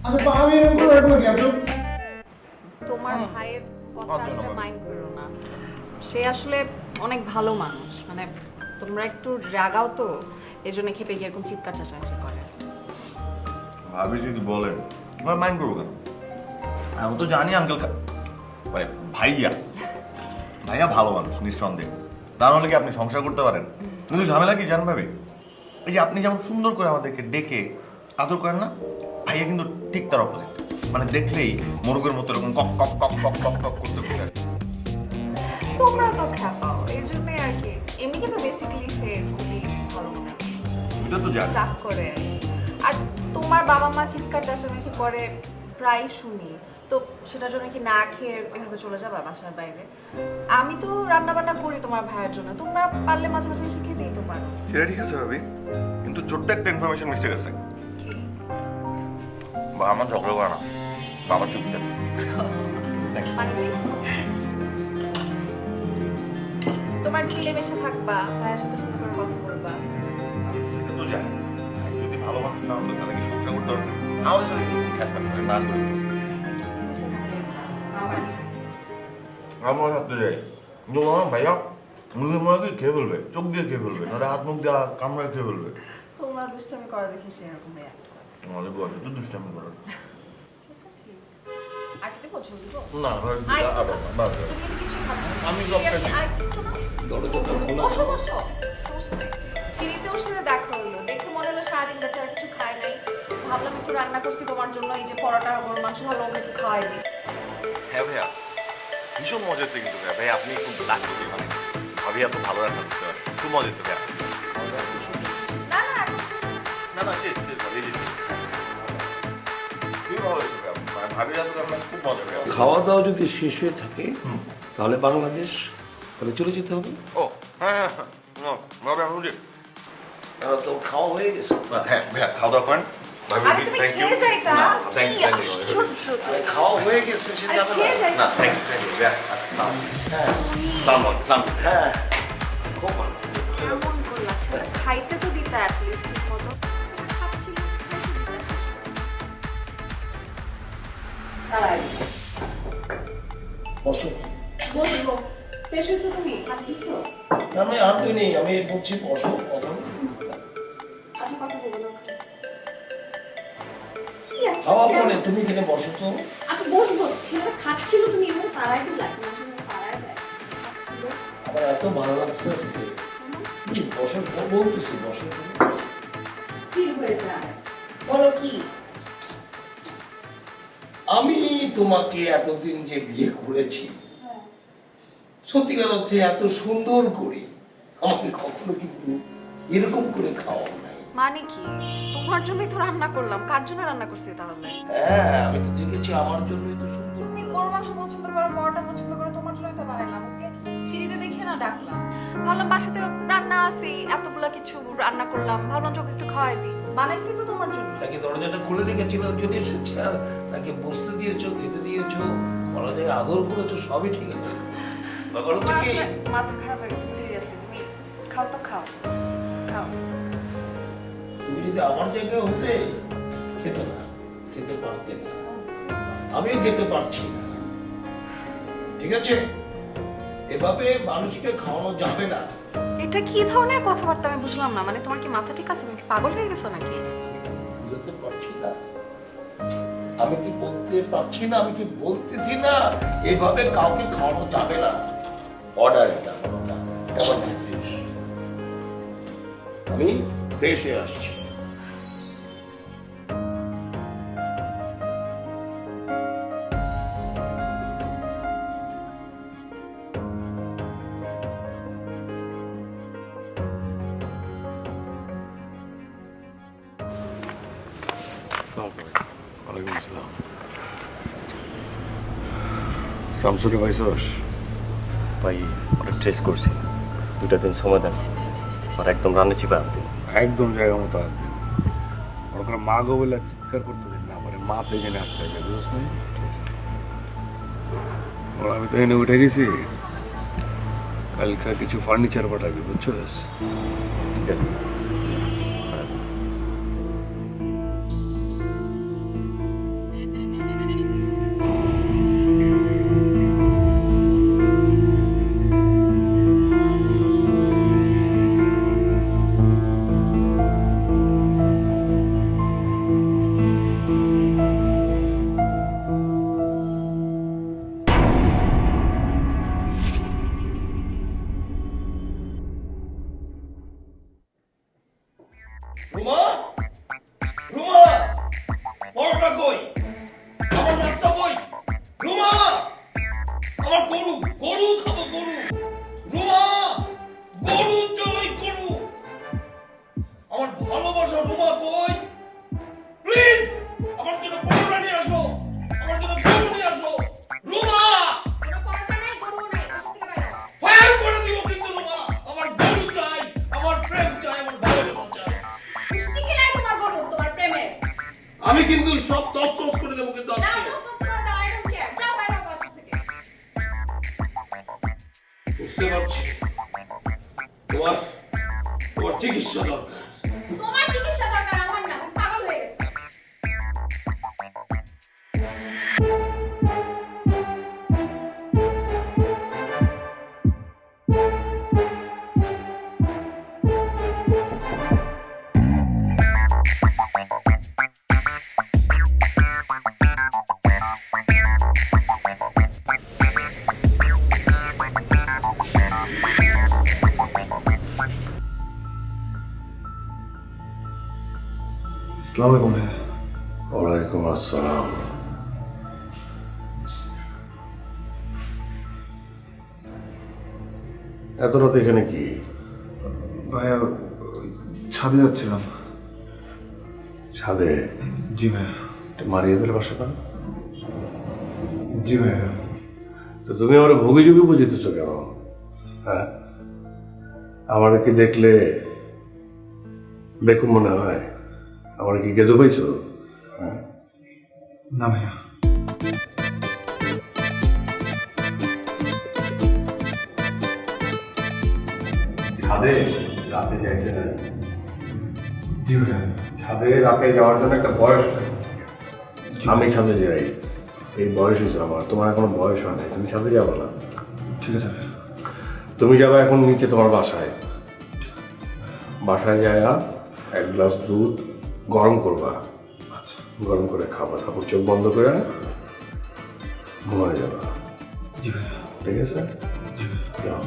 আচ্ছা আমি এরকম করে রাখবো কি? আচ্ছা
তোমার ভাইয়ের কথা আসলে মাইন্ড করো না, সে আসলে অনেক ভালো মানুষ, মানে তোমরা একটু রাগাও তো, এজন্য খেপে গিয়ে এরকম চিৎকার চেঁচামেচি করে।
ভাবি যদি বলেন আমরা মাইন্ড করবো কেন? আমি তো জানি আঙ্কেল মানে ভাইয়া ভালো মানুষ নিঃসন্দেহে, তার হলে কি আপনি সংসার করতে পারেন? কিন্তু ঝামেলা কি জান ভাবি, এই যে আপনি যেমন সুন্দর করে আমাদেরকে ডেকে আদর করেন না, ভাইয়া কিন্তু ঠিক তার অপোজিট, মানে দেখলেই মোরগের মতো এরকম কক কক কক কক কক কক করতে থাকে।
তোমরা তো খাপাও, এই জন্যই আর কি। এমনিতে তো বেসিক্যালি সে খুবই ভালো মানুষ,
এটা তো জানি।
রাগ করে। আর তোমার বাবা মা চিৎকার চেঁচামেচি করে প্রায় শুনি, তো সেটার জন্য কি না খেয়ে এভাবে চলে যাবা বাসার বাইরে? আমি তো রান্না বান্না করি তোমার ভাইয়ের জন্য, তোমরা পারলে মাঝে মাঝে এসে খেতেই তো পারো।
সেটা ঠিক আছে ভাবি, কিন্তু ছোট্ট একটা ইনফরমেশন মিস্টেক আছে। বা আমার ঝগড়া করে না, বাবা চুপ দেন।
মানে কি? তোমার মিলেমিশে থাকবা, ভাইয়ের সাথে সুন্দর করে কথা বলবা।
সেটা তো জানি, যদি ভালো মানুষ না হতো তাহলে কি সংসার করতে পারবে? আমাদের সাথে একটু খেয়াল রাখতে হবে, না করে আমরা থাকতে যাই কিন্তু ভাইয়া মুখে মুখে খেয়ে ফেলবে, চোখ দিয়ে খেয়ে ফেলবে, নাহলে হাত মুখ দিয়ে কামড়ায় খেয়ে ফেলবে।
তোমরা দুষ্টামি করা দেখি সে এরকম রিঅ্যাক্ট করে।
আমাদের বয়সে তো দুষ্টামি করার।
সেটা ঠিক। আর কি পছন্দ দিব?
না ভাই,
আর
বাবা
তুমি কি কিছু খাচ্ছো?
আমি সব খাচ্ছি।
আর কিছু না?
দরজাটা খোলা।
বসো বসো। সমস্যা নেই। সিঁড়িতে ওর সাথে দেখা হলো, দেখে মনে হলো সারাদিন বেচারা কিছু খায় নাই। ভাবলাম একটু রান্না করছি তোমার জন্য, এই যে পরোটা গরুর মাংস ভালো ওকে একটু খাওয়াই দিই।
হ্যাঁ ভাইয়া, ভীষণ মজা হচ্ছে কিন্তু ভাইয়া। ভাই আপনি খুব লাকি, মানে ভাবি এত ভালো রান্না করতে পারে, খুব মজা হচ্ছে ভাইয়া।
না না এখন
না না শেষ ভাবি, খুবই ভালো হয়েছে ভাইয়া, ভাবির এত রান্না খুব মজা ভাইয়া।
খাওয়া দাওয়া যদি শেষ হয়ে থাকে তাহলে বাংলাদেশ তাহলে চলে যেতে হবে।
ও হ্যাঁ হ্যাঁ, ভাবি আমি বুঝি।
তো খাওয়া হয়ে গেছে।
হ্যাঁ ভাইয়া, খাওয়া দাওয়া করেন। ভাবি
আরে তুমি
থ্যাংক ইউ।
খেয়ে যাইতা।
থ্যাংক
কি
ইউ।
আশ্চর্য।
আরে খাওয়া হয়ে গেছে সেটা
আরে খেয়ে যাইতা।
না থ্যাংক ইউ ভাইয়া।
হ্যাঁ
সালাম।
হ্যাঁ খুব ভালো।
কেমন করলা? খাইতে তো দিতা অ্যাট লিস্ট ঠিক মতো। খাচ্ছি না।
বসো।
বসবো। ফ্রেশ হয়েছো তুমি? হাত ধুইছো?
আমি হাত ধুই নেই, আমি বলছি বসো কথা।
আচ্ছা কথা বলো না।
মানে তুমি এখানে বসো তো।
আচ্ছা বসবো, ছেলেটা খাচ্ছিল তুমি এমন তারাই দিলা, তারাই দেয় খাচ্ছিল।
আমার এত ভালো লাগছে আজকে। বসে বলতেছি, বসে
স্থির হয়ে যায়, বলো কি?
আমি তোমাকে এতদিন যে বিয়ে করেছি, সত্যিকার অর্থে এত সুন্দর করে আমাকে কখনো কিন্তু এরকম করে খাওয়া নাই।
মানে কি? তোমার জন্যই তো রান্না করলাম। কার জন্য রান্না করছি তাহলে?
হ্যাঁ, আমি তো দেখেছি আমার জন্যই তো সুন্দর।
তুমি গরু মাংস পছন্দ করো, পরোটা পছন্দ করো, তোমার জন্যই তো বানাইলাম। ওকে সিঁড়িতে দেখে না ডাকলাম, ভাবলাম বাসাতে রান্না আছে, এতগুলা কিছু রান্না করলাম, ভাবলাম তোকে একটু খাওয়াই দিই। বানাইছি তো তোমার জন্য।
নাকি দরজাটা খুলে রেখেছিল চলে এসেছে, আর নাকি বসতে দিয়েছো, খেতে দিয়েছো, বলা যায় আদর করেছো, সবই ঠিক আছে। ব্যাপারটা
তোমার
কি
আসলে মাথা খারাপ হয়ে গেছে সিরিয়াসলি। তুমি খাও তো খাও, খাও।
তুমি যদি আমার জায়গায় হতে খেতে না, খেতে পারতে না, আমিও খেতে পারছি না, ঠিক আছে? এভাবে মানুষকে খাওয়ানো যাবে না।
এটা কি ধরনের কথাবার্তা আমি বুঝলাম না। মানে তোমার কি মাথা ঠিক আছে? তুমি কি পাগল হয়ে গেছো নাকি?
বুঝতে পারছি না, আমি কি বলতে পারছি না, আমি কি বলতেছি না, এভাবে কাউকে খাওয়ানো যাবে না। অর্ডার, এটা আমার নির্দেশ। আমি ফ্রেশ হয়ে আসছি।
ওয়ালাইকুম আসসালাম। শামসুকে পাইছস?
ভাই অনেক ট্রেস করছি, 2টা দিন সময় দেন, আর একদম রান্না চিপা আপনি
একদম জায়গা মতো আসবেন। ওর করে মা গো বলে চিৎকার করতে দিন না, পরে মা পেছনে আটকে যায়, বুঝছ নাই? ওর আমি তো এনে উঠে গেছি, কালকে কিছু ফার্নিচার পাঠাবি, বুঝছস?
ঠিক আছে।
রুমা, রুমা, পরোটা কই? আমার নাস্তা কই? রুমা, আমার গরু, গরু খাবো, গরু। রুমা, গরু চাই, গরু। আমার ভালোবাসা রুমা কই? প্লিজ আমার জন্য পরোটা নিয়ে আসো, আমার জন্য গরু নিয়ে আসো। রুমা,
কোনো পরোটা নাই, গরু নাই, বাসা থেকে বাইরে হও।
ফায়ার করে দিও কিন্তু রুমা। আমার গরু চাই, আমার প্রেম চাই, আমার ভালোবাসা চাই।
কুস্তি খেলাই তোমার গরু, তোমার প্রেমের।
আমি কিন্তু সব তস করে দেবো কিন্তু
না,
আজকে।
দোস্ত করে দাও, I don't care. যাও বাইরে হও বাসা থেকে।
বুঝতে পারছি তোমার তোমার চিকিৎসা দরকার।
তোমার চিকিৎসা দরকার, আমার না। তুমি পাগল হয়ে গেছো।
আসসালামু আলাইকুম ভাইয়া।
ওয়ালাইকুম আসসালাম। এত রাত এখানে কি?
ভাইয়া ছাদে যাচ্ছিলাম।
ছাদে?
জি ভাইয়া।
মারিয়ে দিলে বাসাটা?
জি ভাইয়া।
তো তুমি আমার ভোগী যোগী বুঝিতেছো কেন? হ্যাঁ, আমার কি দেখলে বেকুম মনে হয়? আমার কি গেদো পাইছো? হ্যাঁ,
না ভাইয়া।
ছাদে রাতে যাইতে হয়।
জি ভাইয়া।
ছাদে রাতে যাওয়ার জন্য একটা বয়স হয়। আমি ছাদে যাই, এই বয়স হয়েছে আমার। তোমার এখনো বয়স হয় নাই, তুমি ছাদে যাবো না।
ঠিক আছে ভাইয়া।
তুমি যাবে এখন নিচে তোমার বাসায়। বাসায় যায় এক গ্লাস দুধ গরম করবা,
গরম করে খাবার তারপর চোখ বন্ধ করে ঘুমায় যাবে। ঠিক আছে? যাও।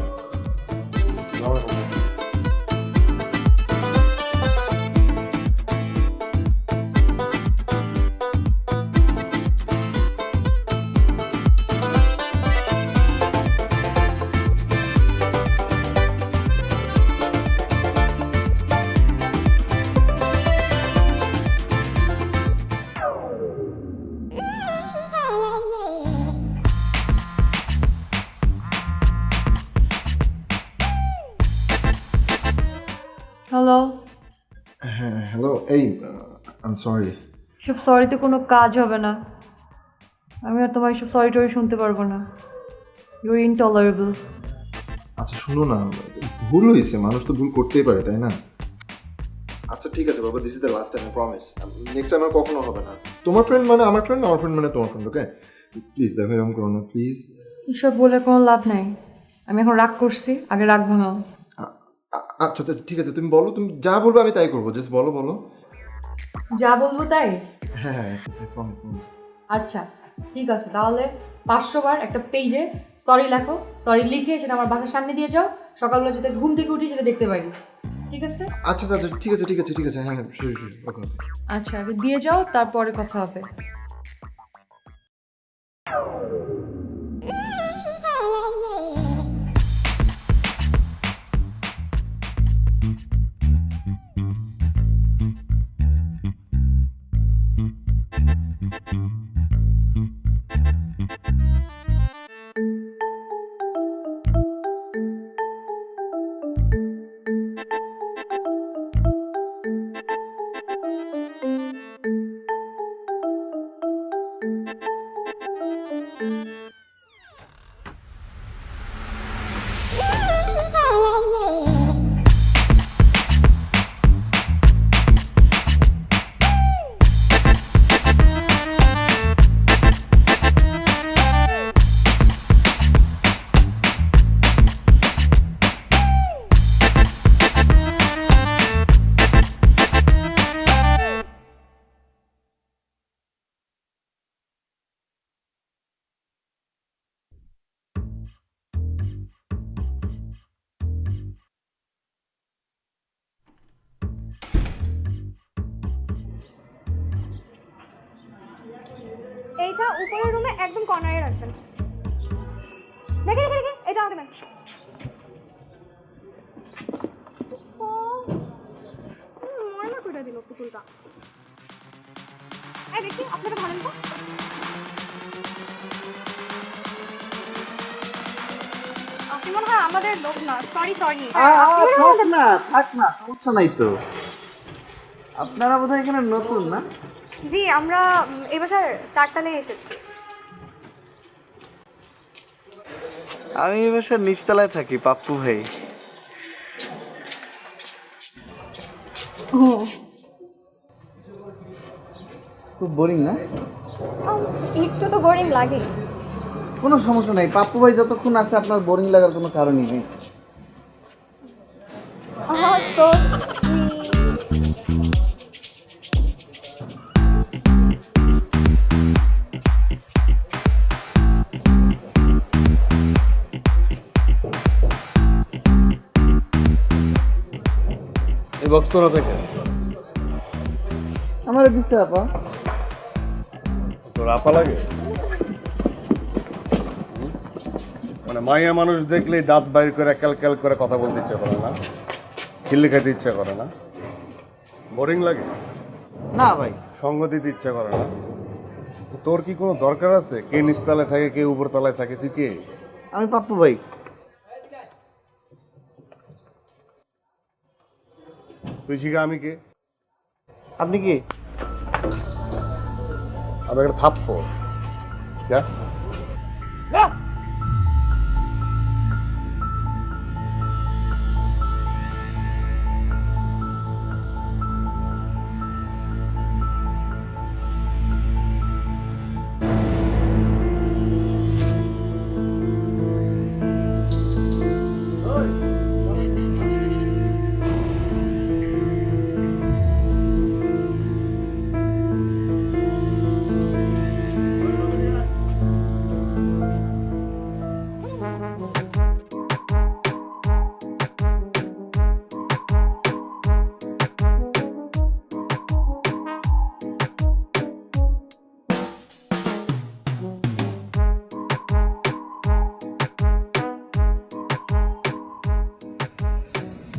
হ্যালো।
হ্যাঁ হ্যালো, এই আই এম সরি।
এসব সরিতে কোনো কাজ হবে না। আমি আর তোমার এসব সরি টরি শুনতে পারবো না। You are intolerable.
আচ্ছা শুনো না, ভুল হয়েছে, মানুষ তো ভুল করতেই পারে, তাই না? আচ্ছা ঠিক আছে বাবা, this is the last time, I promise. Next time আর কখনো হবে না। তোমার ফ্রেন্ড মানে আমার ফ্রেন্ড, আমার ফ্রেন্ড মানে তোমার ফ্রেন্ড, ওকে? প্লিজ দেখো এরকম করো না, প্লিজ।
এসব বলে কোনো লাভ নাই। আমি এখন রাগ করছি, আগে রাগ ভাঙাও।
আচ্ছা ঠিক আছে, তুমি বলো, তুমি যা বলবে আমি তাই করবো, জাস্ট বলো বলো।
যা বলবো তাই?
হ্যাঁ প্রমিস।
আচ্ছা ঠিক আছে, তাহলে 500 বার একটা পেজে সরি লেখো, সরি লিখে সেটা আমার বাসার সামনে দিয়ে যাও, সকালবেলা যাতে ঘুম থেকে উঠি সেটা দেখতে পারি। ঠিক আছে?
আচ্ছা ঠিক আছে, হ্যাঁ শিওর ওকে।
আচ্ছা আগে দিয়ে যাও, তারপরে কথা হবে।
এইটা উপরের রুমে একদম কর্নারে রাখবেন। দেখে এটা আমাকে দেন। ময়না করে দিল পুতুলটা। এই দেখি আপনাকে ধরেন তো। আপনি মনে হয় আমাদের লোক না। সরি
থাক না, সমস্যা নাই তো। আপনারা বোধহয় এখানে নতুন না?
জি, আমরা এই বাসার 4 তলায় এসেছি।
আমি এই বাসার নিচতলায় থাকি, পাপ্পু ভাই। খুব বোরিং না?
একটু তো বোরিং লাগে।
কোনো সমস্যা নাই, পাপ্পু ভাই যতক্ষণ আছে আপনার বোরিং লাগার কোনো কারণই নেই।
সো
এই বক্স তোরা থেকে
আমার দিছে আপা।
তোর আপা লাগে? মানে মাইয়া মানুষ দেখলেই দাঁত বাইর করে ক্যাল করে কথা বলতে ইচ্ছা করে না, খিল্লি খেতে ইচ্ছা করে না, বোরিং লাগে
না ভাই,
সঙ্গ দিতে ইচ্ছা করে না। তোর কি কোনো দরকার আছে? কে নিচতলায় থাকে, কে উপরতলায় থাকে, তুই কে?
আমি পাপ্পু ভাই।
তুই শিখা আমি কে?
আপনি কি?
আমি একটা থাপ্পড়। क्या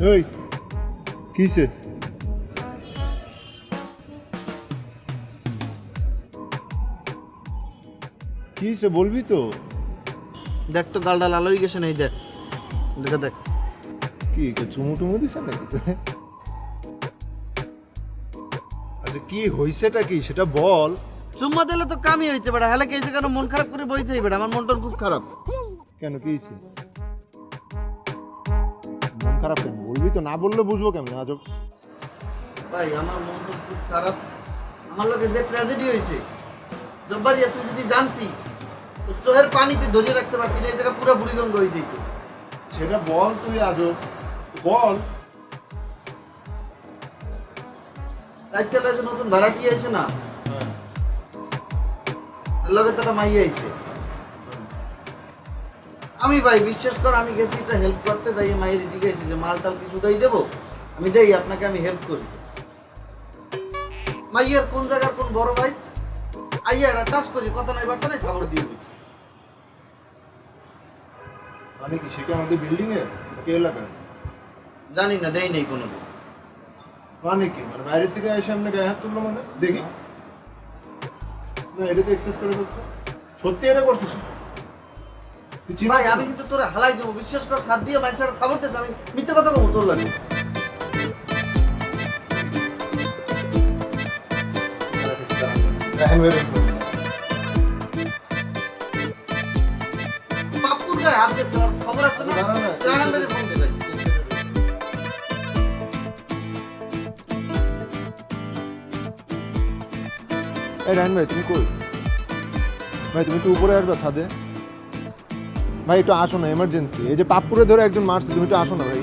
এই কিসে কিসে বলবি তো?
দেখ তো গালটা লাল হয়ে গেছে নাই, দেখ দেখা দেখ।
কি চুমু টুমু দিছে নাকি? আচ্ছা কি হইছেটা কি সেটা বল।
চুম্মা দিলে তো কামই হইতে পারে, হলে কেছে কেন মন খারাপ করে বইতে হইবে? আমার মনটা খুব খারাপ।
কেন কি হইছে? মন খারাপ কেন বলবি তো, না বললে বুঝবো কেমন? আজব
ভাই আমার মনটা খুব খারাপ। আমার লগে যে ট্র্যাজেডি হয়েছে, জব্বারিয়া তুই যদি জানতি তোর চোখের পানি তুই ধরিয়ে রাখতে পারতি না, এই জায়গা পুরো বুড়িগঙ্গা হয়ে যেত।
সেটা বল তুই, আজব বল।
চারতলায় যে নতুন ভাড়াটি আইছে না, এর লগে তো একটা মাই আইছে। আমি ভাই বিশ্বাস কর, আমি গেছি এটা হেল্প করতে, যাই মায়ের জিজ্ঞাসি যে মাল টাল কিছু দেই দেবো, আমি দেই আপনাকে, আমি হেল্প করি। মাইয়ার কোন জায়গার কোন বড় ভাই আইয়া একটা টাচ করি, কথা নাই বার্তা নাই, খবর দিয়ে দিচ্ছি।
মানে কি সে কি আমাদের বিল্ডিং এর নাকি এলাকার?
জানি না, দেই নেই কোনো।
মানে কি মানে বাইরে থেকে এসে আমরা গায়ে হাত তুললো মানে? দেখি না, এটা তো এক্সেস করে ফেলছে। সত্যি এটা করছিস?
ভাই আমি কিন্তু তোরা হালাই দেবো, বিশ্বাস কর, সাত দিয়ে মানুষের খবর দিয়েছে, আমি মিথ্যে কথা বলবো তোর লাগে। বাপুর গায়ে হাত দিয়েছে, ওর খবর আছে না? জাহান বেদে ফোন দে ভাই।
এই রায়ন ভাই তুমি কই? ভাই তুমি একটু উপরে আসবে ছাদে। ভাই একটু আসো না, এমার্জেন্সি। এই যে পাপ্পুরে ধরে একজন মারছে, তুমি একটু আসো না ভাই।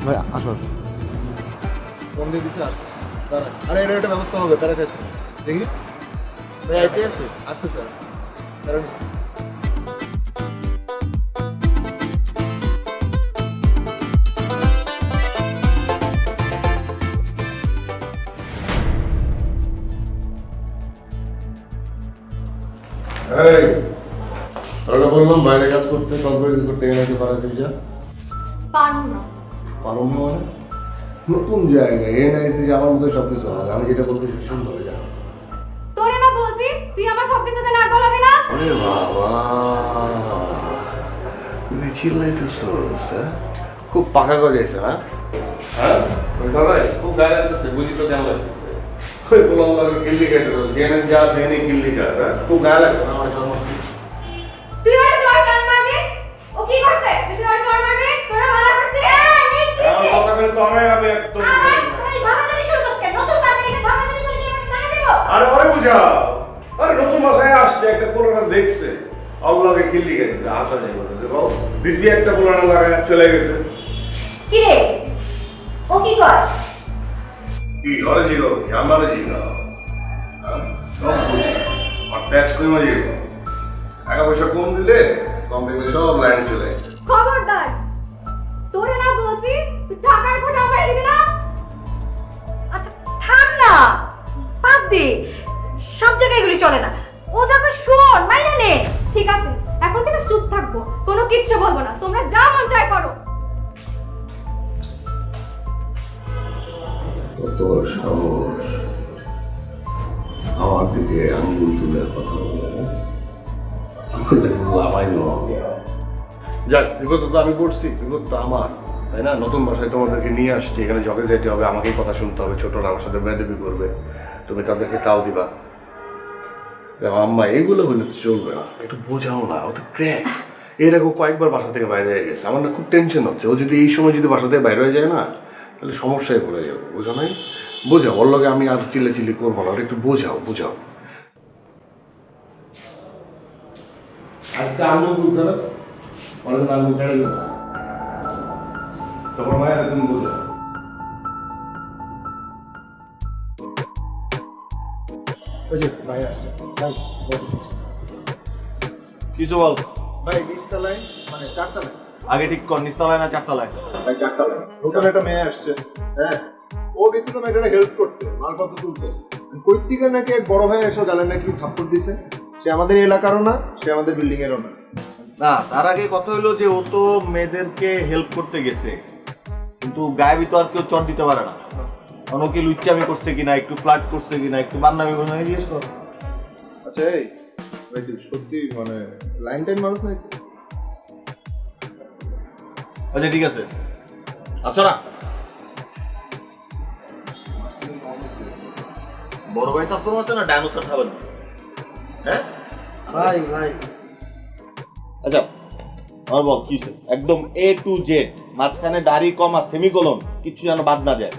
ভাই আসো আসো। ফোন দিয়ে দিছে, আসতেছে। দাঁড়া, আরে এটা একটা ব্যবস্থা হবে, প্যারা খাইছে দেখি।
ভাই আইতে আছে,
আসতেছে আসতেছে, প্যারা নিছে।
এই তোরা বললাম বাইরে কাজ করতে, কর্পোরেট করতে গেলে পারা তুই যা।
পারবো না।
পারো না মানে? নতুন জায়গায় এ না এসে যে আমার মধ্যে সব কিছু হবে, আমি যেটা বলতে সে সুন্দর হয়ে যাবে।
তোরে না বলছি তুই আমার সবকিছুতে না গলাবি না?
আরে বাবা, তুই চিল্লাইতেছিস, হ্যাঁ? খুব পাকা গজাইছে না? হ্যাঁ ওই দাদাই খুব গায়ে লাগতেছে, বুঝি তো কেমন লাগতেছে? ওই বললাম লাগে কিল্লি কেটে দাও, জেনে যা জেনে কিল্লি কাট, হ্যাঁ? খুব গায়ে লাগছে না আমার জন্মদিন।
তুই ওরে চড় কেন মারবি? ও কি করছে? তুই ওরে চড় মারবি? তোরা মানা করছিস? এই কি
আমার কথা বলে তো আমি একদম
তুই ঝগড়াঝাটি শুরু করছিস কেন? নতুন কাজে গিয়ে ঝগড়াঝাটি করে কি আমাকে টাকা দেব?
আরে ওরে বুঝাও, আরে নতুন বাসায় আসছে, একটা পোলাটা দেখছে, আল্লাহকে কিল্লি গেছে, আশা নেই বলতেছে, বাবা বিজি একটা পোলাটা লাগায় চলে গেছে।
কি রে, ও কি কর?
কি ঘরে জিগাও, কি আমারে জিগাও, সব বুঝি আর প্যাচ করে মাঝে টাকা পয়সা কম দিলে কম দিলে সব লাইনে চলে আসছে।
খবরদার, তোরে না বলছি তুই টাকার কোটা আমারে দিবি না?
আচ্ছা থাম না, বাদ দে, সব জায়গায় এগুলি চলে না। ও যাকে শোন মাইনে নে।
ঠিক আছে, এখন থেকে চুপ থাকবো, কোনো কিচ্ছু বলবো না, তোমরা যা মন চায় করো।
কত সাহস আমার দিকে আঙ্গুল তুলে কথা বলে, লাভাই নয়। যাক, বিপদ তো আমি করছি, বিপদ তো আমার, তাই না? নতুন বাসায় তোমাদেরকে নিয়ে আসছি, এখানে জগে যেতে হবে, আমাকেই কথা শুনতে হবে, ছোটরা আমার সাথে বেয়াদবি করবে, তুমি তাদেরকে তাও দিবা। দেখো আম্মা, এইগুলো হলে তো চলবে না, একটু বোঝাও না, ও তো ক্র্যাক। এর আগে কয়েকবার বাসা থেকে বাইরে হয়ে গেছে, আমার না খুব টেনশন হচ্ছে, ও যদি এই সময় যদি বাসা থেকে বাইরে হয়ে যায় না, তাহলে সমস্যায় পড়ে যাবো, বোঝো নাই? বোঝাও, ওর লগে আমি আর চিল্লাচিল্লি করবো না, ওটা একটু বোঝাও বোঝাও। আজকে আঙুল বুঝছে না, অনেকদিন আঙুল কেড়ে গেল, তখন মায়ের তুমি বোঝাও।
ওই যে ভাই আসছে, ভাই
কিছু বল
ভাই নিচতলায় মানে চারতলায়।
আগে ঠিক কর, নিচতলায় না চারতলায়?
ভাই চারতলায় নতুন একটা মেয়ে আসছে। হ্যাঁ ও গেছিল মেয়েটাকে হেল্প করতে, মালপত্র তুলতে। কই থেকে নাকি এক বড় ভাই এসে জানেন নাকি থাপ্পড় দিছে। সে আমাদের এলাকারও না, সে আমাদের বিল্ডিং এরও না।
না, তার আগে কথা হলো যে ও তো মেয়েদেরকে হেল্প করতে গেছে, কিন্তু গায়ে তো আর কেউ চট দিতে পারে না। কারণ ওকে লুচ্চামি করছে কিনা, একটু ফ্লার্ট করছে কিনা, একটু বান্নামি করছে কিনা জিজ্ঞেস কর।
আচ্ছা এই ভাই তুই সত্যি মানে লাইন টাইম মানুষ নাকি?
আচ্ছা ঠিক আছে, আচ্ছা না বড় ভাই থাপ্পড় মারছে না ডাইনোসর খাবার দিচ্ছে? হ্যাঁ
ভাই ভাই
আচ্ছা আমার বল কি হয়েছে? একদম A to Z, মাঝখানে দাড়ি কমা সেমিকোলন কিছু যেন বাদ না যায়।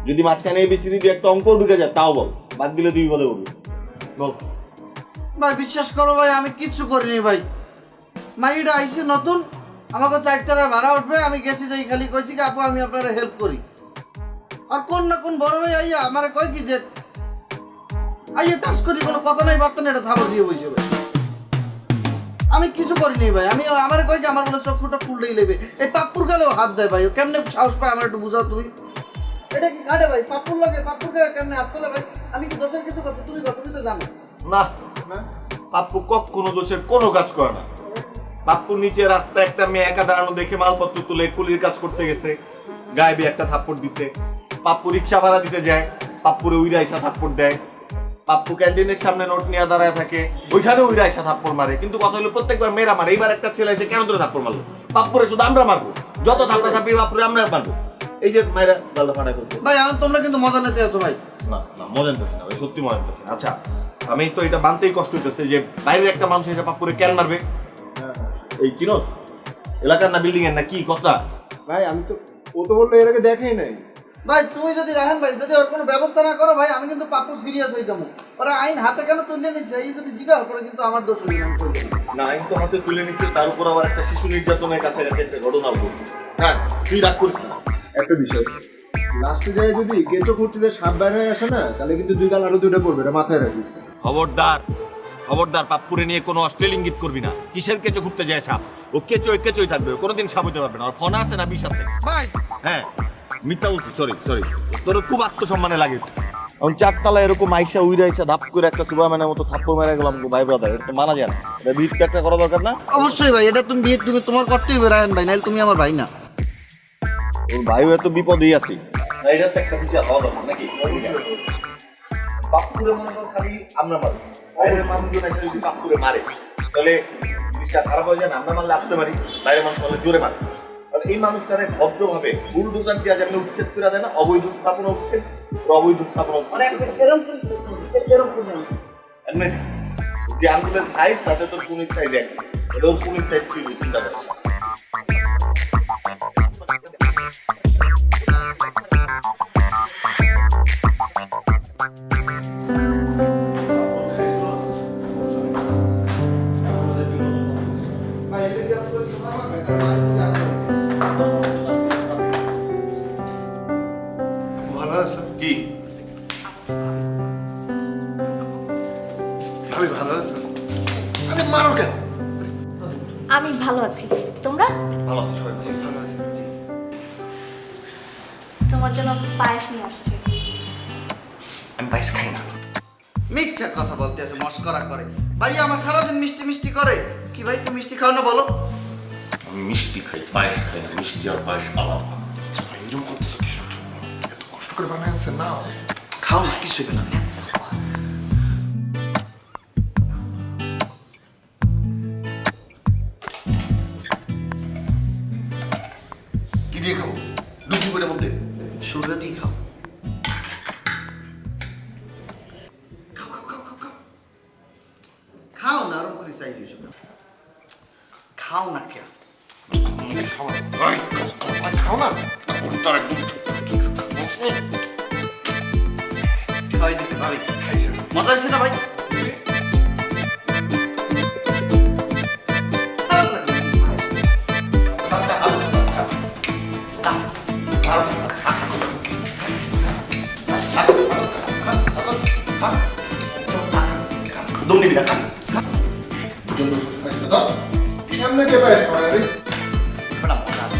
যদি মাঝখানে এবিসিডি দিয়ে একটা অঙ্ক ঢুকে যায় তাও বল, বাদ দিলে তুই বিপদে পড়বি। বল
ভাই বিশ্বাস করো ভাই, আমি কিচ্ছু করিনি ভাই। মাইটা আইছে নতুন, আমাকে 4 টাকা ভাড়া উঠবে, আমি গেছি যাই খালি কইছি কি আপু আমি আপনারা হেল্প করি। আর কোন না কোন বড় ভাই আইয়া আমারে কয় কি যে আইয়া টাচ করি, কোনো কথা নাই বার্তা নেই, এটা থাবা দিয়ে বইছে ভাই। আমি কিছু করিনি ভাই, আমি আমারে কয় কি আমার বলে চক্ষুটা ফুলটাই লেবে। এই পাপ্পুর গালেও হাত দেয় ভাই, ও কেমনে সাহস পায় আমার একটু বুঝাও তুমি। এটা কি কাটে ভাই? পাপ্পুর লাগে, পাপ্পুর গায়ে কেমনে হাত তোলে ভাই? আমি কি দোষের কিছু করছি? তুমি তো জানো
না না, পাপ্পু কখনো দোষের কোনো কাজ করে না। পাপ্পুর নিচে রাস্তায় একটা মেয়ে একা দাঁড়ানো দেখে মালপত্র তুলে কুলির কাজ করতে গেছে, গায়ে একটা থাপ্পড় দিছে। পাপ্পু রিক্সা ভাড়া দিতে যায়, পাপ্পুরে উইরা এসা থাপ্পড় দেয়। পাপ্পু ক্যান্টিনের সামনে নোট নিয়ে দাঁড়ায় থাকে, ওইখানে উইরা এসা থাপ্পড় মারে। কিন্তু কথা হলো প্রত্যেকবার মেয়েরা মারে, এইবার একটা ছেলে এসে কেন ধরে থাপ্পড় মারলো? পাপ্পুরে শুধু আমরা মারবো, যত থাপ্পড়া থাপ্পি পাপ্পুরে আমরা মারবো। এই যে মায়েরা গালটা ফাটা করছে
ভাই, এখন তোমরা কিন্তু মজা নিতে আছো ভাই।
না না, মজা নিতেছি না ভাই, সত্যি মজা নিতেছি না। আচ্ছা আমি তো এটা মানতেই কষ্ট হইতেছে যে বাইরের একটা মানুষ এসে পাপ্পুরে কেন মারবে? এই চিনোস এলাকার না বিল্ডিং এর না কি কথা?
ভাই আমি তো, ও তো বললো এর আগে দেখাই নাই।
ভাই তুমি যদি রাখেন ভাই, যদি ওর কোনো ব্যবস্থা না করো ভাই, আমি কিন্তু পাপ্পু সিরিয়াস হয়ে যাবো। ওরা আইন হাতে কেন তুলে নিচ্ছে, এই যদি জিজ্ঞাসা করে কিন্তু আমার দোষ হইবে না।
না, আইন তো হাতে তুলে নিচ্ছে, তার উপর আবার একটা শিশু নির্যাতনের কাছাকাছি একটা ঘটনা ঘটছে। হ্যাঁ তুই রাগ করিস না।
একটা বিষয়, লাস্টে যায় যদি কেঁচো করতে যায় সাপ বাইরে হয়ে আসে না, তাহলে কিন্তু দুই গাল আরো দুটো পড়বে, এটা মাথায় রাখিস।
খবরদার খবরদার, পাপ্পুরে নিয়ে কোনো অশ্লীল ইঙ্গিত করবি না। কিসের কেঁচো ঘুরতে যায় সাপ? ও কেঁচোই থাকবে, কোনোদিন সাপ হইতে পারবে না। আর ফোন আছে না বিষ আছে
ভাই?
হ্যাঁ মিথ্যা বলছি, সরি তোর খুব আত্মসম্মানে লাগে। এখন 4 তলা এরকম আইসা উইরা আইসা ধাপ করে একটা সুপারম্যানের মতো থাপ্পড় মেরে গেলাম ভাই ব্রাদার, এটা মানা যায় না। বিহিত একটা করা দরকার না?
অবশ্যই ভাই, এটা তুমি বিয়ে তুমি তোমার করতেই হবে রায়হান ভাই, নাহলে তুমি আমার ভাই না।
ওর ভাইও এত বিপদেই আছি, এটা তো একটা বিচার হওয়া দরকার নাকি? পাপ্পুরে মনে কর খালি আমরা মারি, বাইরের মানুষজন এসে যদি পাপ্পুরে মারে তাহলে জিনিসটা খারাপ হয়ে যায় না? আমরা মারলে আসতে পারি, বাইরের মানুষ মারলে জোরে মারে। আর এই মানুষটারে ভদ্রভাবে বুলডোজার দিয়ে যেমন উচ্ছেদ করে দেয় না, অবৈধ স্থাপনা উচ্ছেদ, অবৈধ স্থাপনা উচ্ছেদ এমনি যে আঙ্গুলের সাইজ তাতে তোর পুনির সাইজ এক, এটা ওর পুনির সাইজ তুই চিন্তা কর।
ভালো আছো?
কি
আমি ভালো আছো? আরে মারো কেন?
আমি ভালো আছি, তোমরা?
ভালো আছি, সবাই
ভালো আছি।
তোমার জন্য পায়েস নিয়ে আসছি।
আমি পায়েস খাই না।
মিথ্যা কথা বলতে আছে, মস্করা করে। ভাই আমার সারাদিন মিষ্টি মিষ্টি করে। কি ভাই তুমি মিষ্টি খাও না বলো?
আমি মিষ্টি খাই, পায়েস খাই না। মিষ্টি আর পায়েস আলাদা।
ভাই এরকম করতেছো কিসের জন্য? এত কষ্ট করে বানায় আনছে না, খাও না, কিছু হবে না। কি দিয়ে খাবো? লুচি করে মধ্যে
সুরে দিয়ে খাও। খাও না, আরো করে চাই দিয়েছো। খাও না কে?
খাও না,
তোর একদম
খাওয়াই দিছে ভাবি।
খাইছে
মজা হয়েছে না ভাই?
দম নিবি না?
কেমনে কে পায়েস খাওয়ায় রে?
বেটা মজা আছে,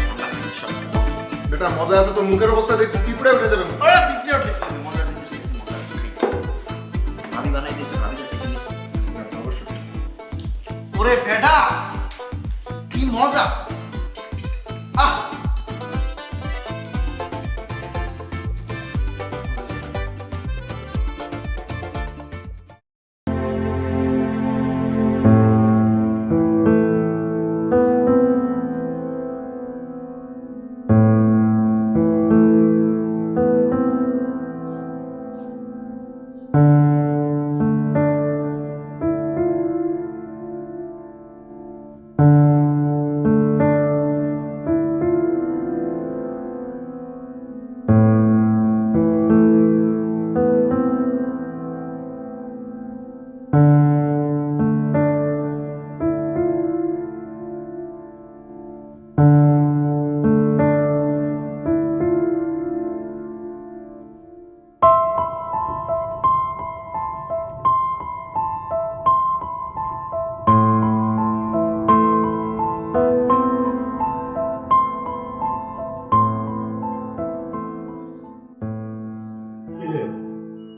বেটা মজা আছে, তোর মুখের অবস্থা দেখছি পিঁপড়ে উঠে যাবে।
ওরা পিপড়ে ওঠে। মজা আছে, ভাবি বানাই দিয়েছে, ভাবি
অবশ্যই
ওরে বেটা মজা। আহ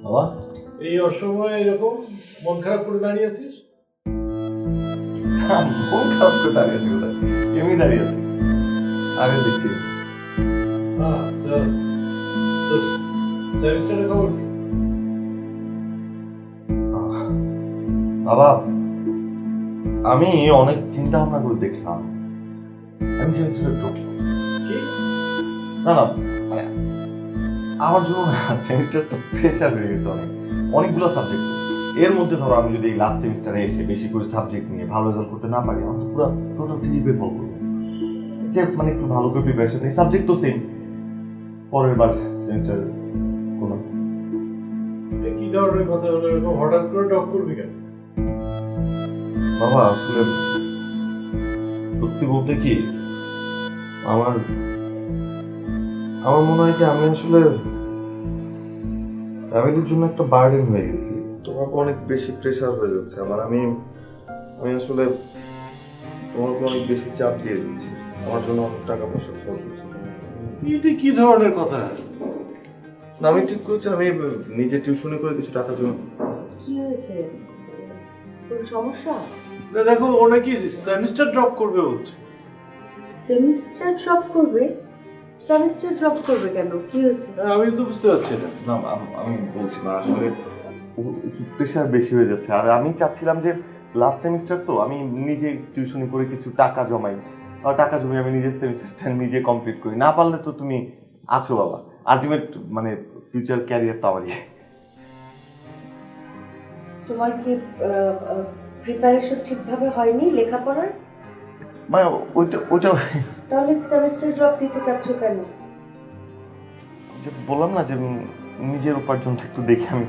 বাবা, এই অসময়ে এরকম মন খারাপ করে দাঁড়িয়ে আছিস?
মন খারাপ করে দাঁড়িয়ে আছি কোথায়? এমনি দাঁড়িয়ে আছি, আগে দেখছি।
সেমিস্টারের খবর কি?
বাবা, আমি অনেক চিন্তা ভাবনা করে দেখলাম আমি সেমিস্টারে ড্রপ করব।
কি?
না না, মানে আমার জন্য না সেমিস্টারটা প্রেশার হয়ে গেছে অনেকগুলো সাবজেক্ট। এর মধ্যে ধরো আমি যদি লাস্ট সেমিস্টারে এসে বেশি করে সাবজেক্ট নিয়ে ভালো রেজাল্ট করতে না পারি, আমার তো পুরো টোটাল সিজিপিএ ফল করবো। যে মানে একটু ভালো করে প্রিপারেশন নেই, সাবজেক্ট তো সেম, পরের বার সেমিস্টার কোনো।
কি ধরনের কথা হলো এরকম হঠাৎ করে ড্রপ করবি কেন?
বাবা আসলে সত্যি বলতে কি, আমার মনে হয় কি আমি আসলে ফ্যামিলির জন্য একটা বার্ডেন হয়ে গেছি। তোমাকে অনেক বেশি প্রেশার হয়ে যাচ্ছে আমার। আমি আসলে তোমাকে অনেক বেশি চাপ দিয়ে দিচ্ছি, আমার জন্য অনেক টাকা পয়সা খরচ হচ্ছে।
এটা কি ধরনের কথা?
না, আমি ঠিক করেছি আমি নিজে টিউশনি করে কিছু টাকা জন্য।
কি হয়েছে? কোনো সমস্যা?
না দেখো, ও নাকি সেমিস্টার ড্রপ করবে বলছে।
সেমিস্টার ড্রপ করবে? সেমিস্টার ড্রপ করবে কেন? কি হয়েছে?
আমি তো বুঝতে পারছি না।
না আমি বলছি না, আসলে একটু প্রেশার বেশি হয়ে যাচ্ছে। আর আমি চাচ্ছিলাম যে লাস্ট সেমিস্টার তো আমি নিজে টিউশনি করে কিছু টাকা জমাই, আর টাকা জমিয়ে আমি নিজের সেমিস্টারটা নিজে কমপ্লিট করি। না পারলে তো তুমি আছো বাবা, আলটিমেট মানে ফিউচার ক্যারিয়ার তো আমারই।
তোমার কি প্রিপারেশন ঠিকভাবে হয়নি লেখাপড়ার?
মানে ওইটা
তাহলে সেমিস্টার ড্রপ দিতে চাচ্ছ কেন?
বললাম না যে নিজের উপার্জনটা একটু দেখি, আমি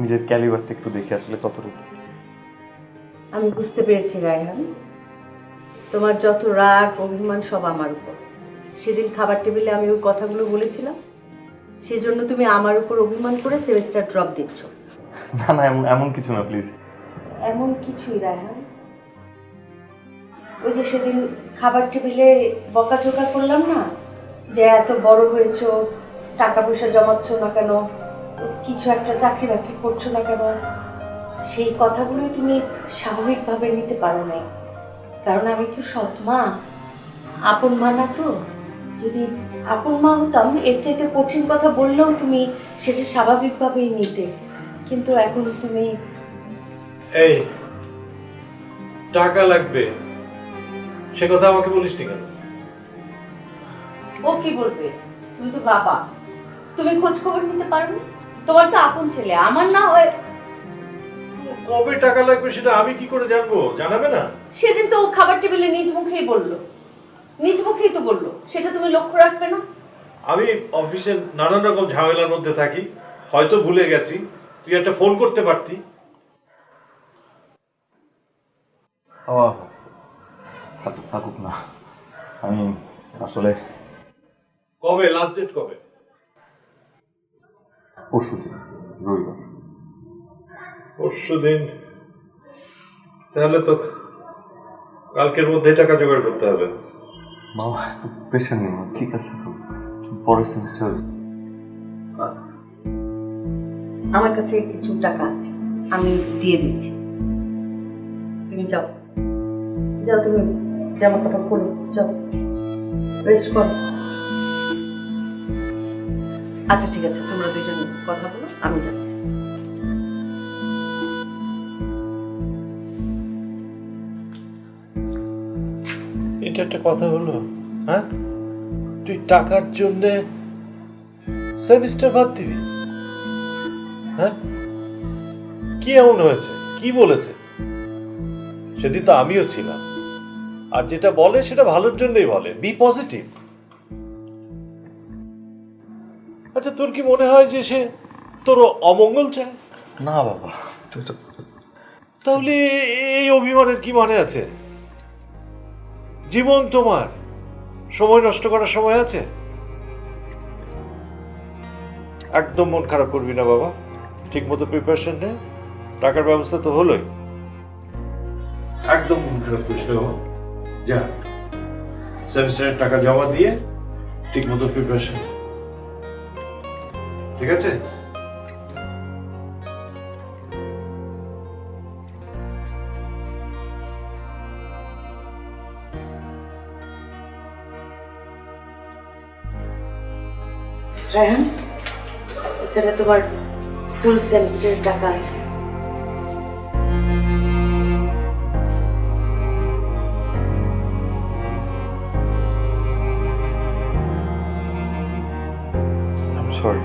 নিজের ক্যালিবারটা একটু দেখি আসলে কতটুকু।
আমি বুঝতে পেরেছি রায়হান, তোমার যত রাগ অভিমান সব আমার উপর। সেদিন খাবার টেবিলে আমি ওই কথাগুলো বলেছিলাম, সেজন্য তুমি আমার উপর অভিমান করে সেমিস্টার ড্রপ দিচ্ছ।
না না, এমন কিছু না প্লিজ।
এমন কিছুই রায়হান, ওই যে সেদিন খাবার টেবিলে বকাঝোকা করলাম না, যে এত বড় হয়েছো, টাকা পয়সা জমাচ্ছ না কেন, কিছু একটা চাকরি বাকরি করছো না কেন, সেই কথাগুলোই তুমি স্বাভাবিকভাবে নিতে পারো নাই। কারণ আমি তো সৎ মা, আপন মা না তো। যদি আপন মা হতাম এর চাইতে কঠিন কথা বললেও তুমি সেটা স্বাভাবিকভাবেই নিতে, কিন্তু এখন তুমি।
এই টাকা লাগবে সে কথা আমাকে বলিস নি কেন?
ও কি বলবে? তুমি তো বাবা, তুমি খোঁজ খবর নিতে পারো না? তোমার তো আপন ছেলে, আমার না হয়।
কবে টাকা লাগবে সেটা আমি কি করে জানবো? জানাবে না?
সেদিন তো ও খাবার টেবিলে নিজ মুখেই বললো, নিজ মুখেই তো বললো, সেটা তুমি লক্ষ্য রাখবে না?
আমি অফিসে নানান রকম ঝামেলার মধ্যে থাকি, হয়তো ভুলে গেছি। তুই একটা ফোন করতে পারতি।
থাকুক না, আমি আসলে।
কবে লাস্ট ডেট? কবে?
পরশুদিন, রবিবার।
পরশুদিন? তাহলে তো কালকের মধ্যে টাকা জোগাড় করতে হবে।
বাবা প্রেশার নেই, ঠিক আছে, পরের সেমিস্টার।
আমার কাছে কিছু টাকা আছে, আমি দিয়ে দিচ্ছি। তুমি যাও, যাও, তুমি জামা কাপড় পরো, যাও রেস্ট করো। আচ্ছা ঠিক আছে, তোমরা দুইজন কথা বলো, আমি যাচ্ছি।
এটা একটা কথা হলো? হ্যাঁ, তুই টাকার জন্য সেমিস্টার বাদ দিবি? হ্যাঁ, কি এমন হয়েছে? কি বলেছে? সেদিন তো আমিও ছিলাম। আর যেটা বলে সেটা ভালোর জন্যই বলে, বি পজিটিভ। আচ্ছা, তোর কি মনে হয় যে সে তোর অমঙ্গল চায়?
না বাবা,
তাহলে এই অভিমানের কি মানে আছে? জীবন তোমার, সময় নষ্ট করার সময় আছে? একদম মন খারাপ করবি না বাবা, ঠিক মতো প্রিপারেশন নে। টাকার ব্যবস্থা তো হলোই, একদম মন খারাপ করিস না বাবা। যা, সেমিস্টারের টাকা জমা দিয়ে ঠিক মতো প্রিপারেশন, ঠিক আছে?
রায়হান, এখানে তোমার ফুল সেমিস্টারের টাকা আছে।
I'm sorry.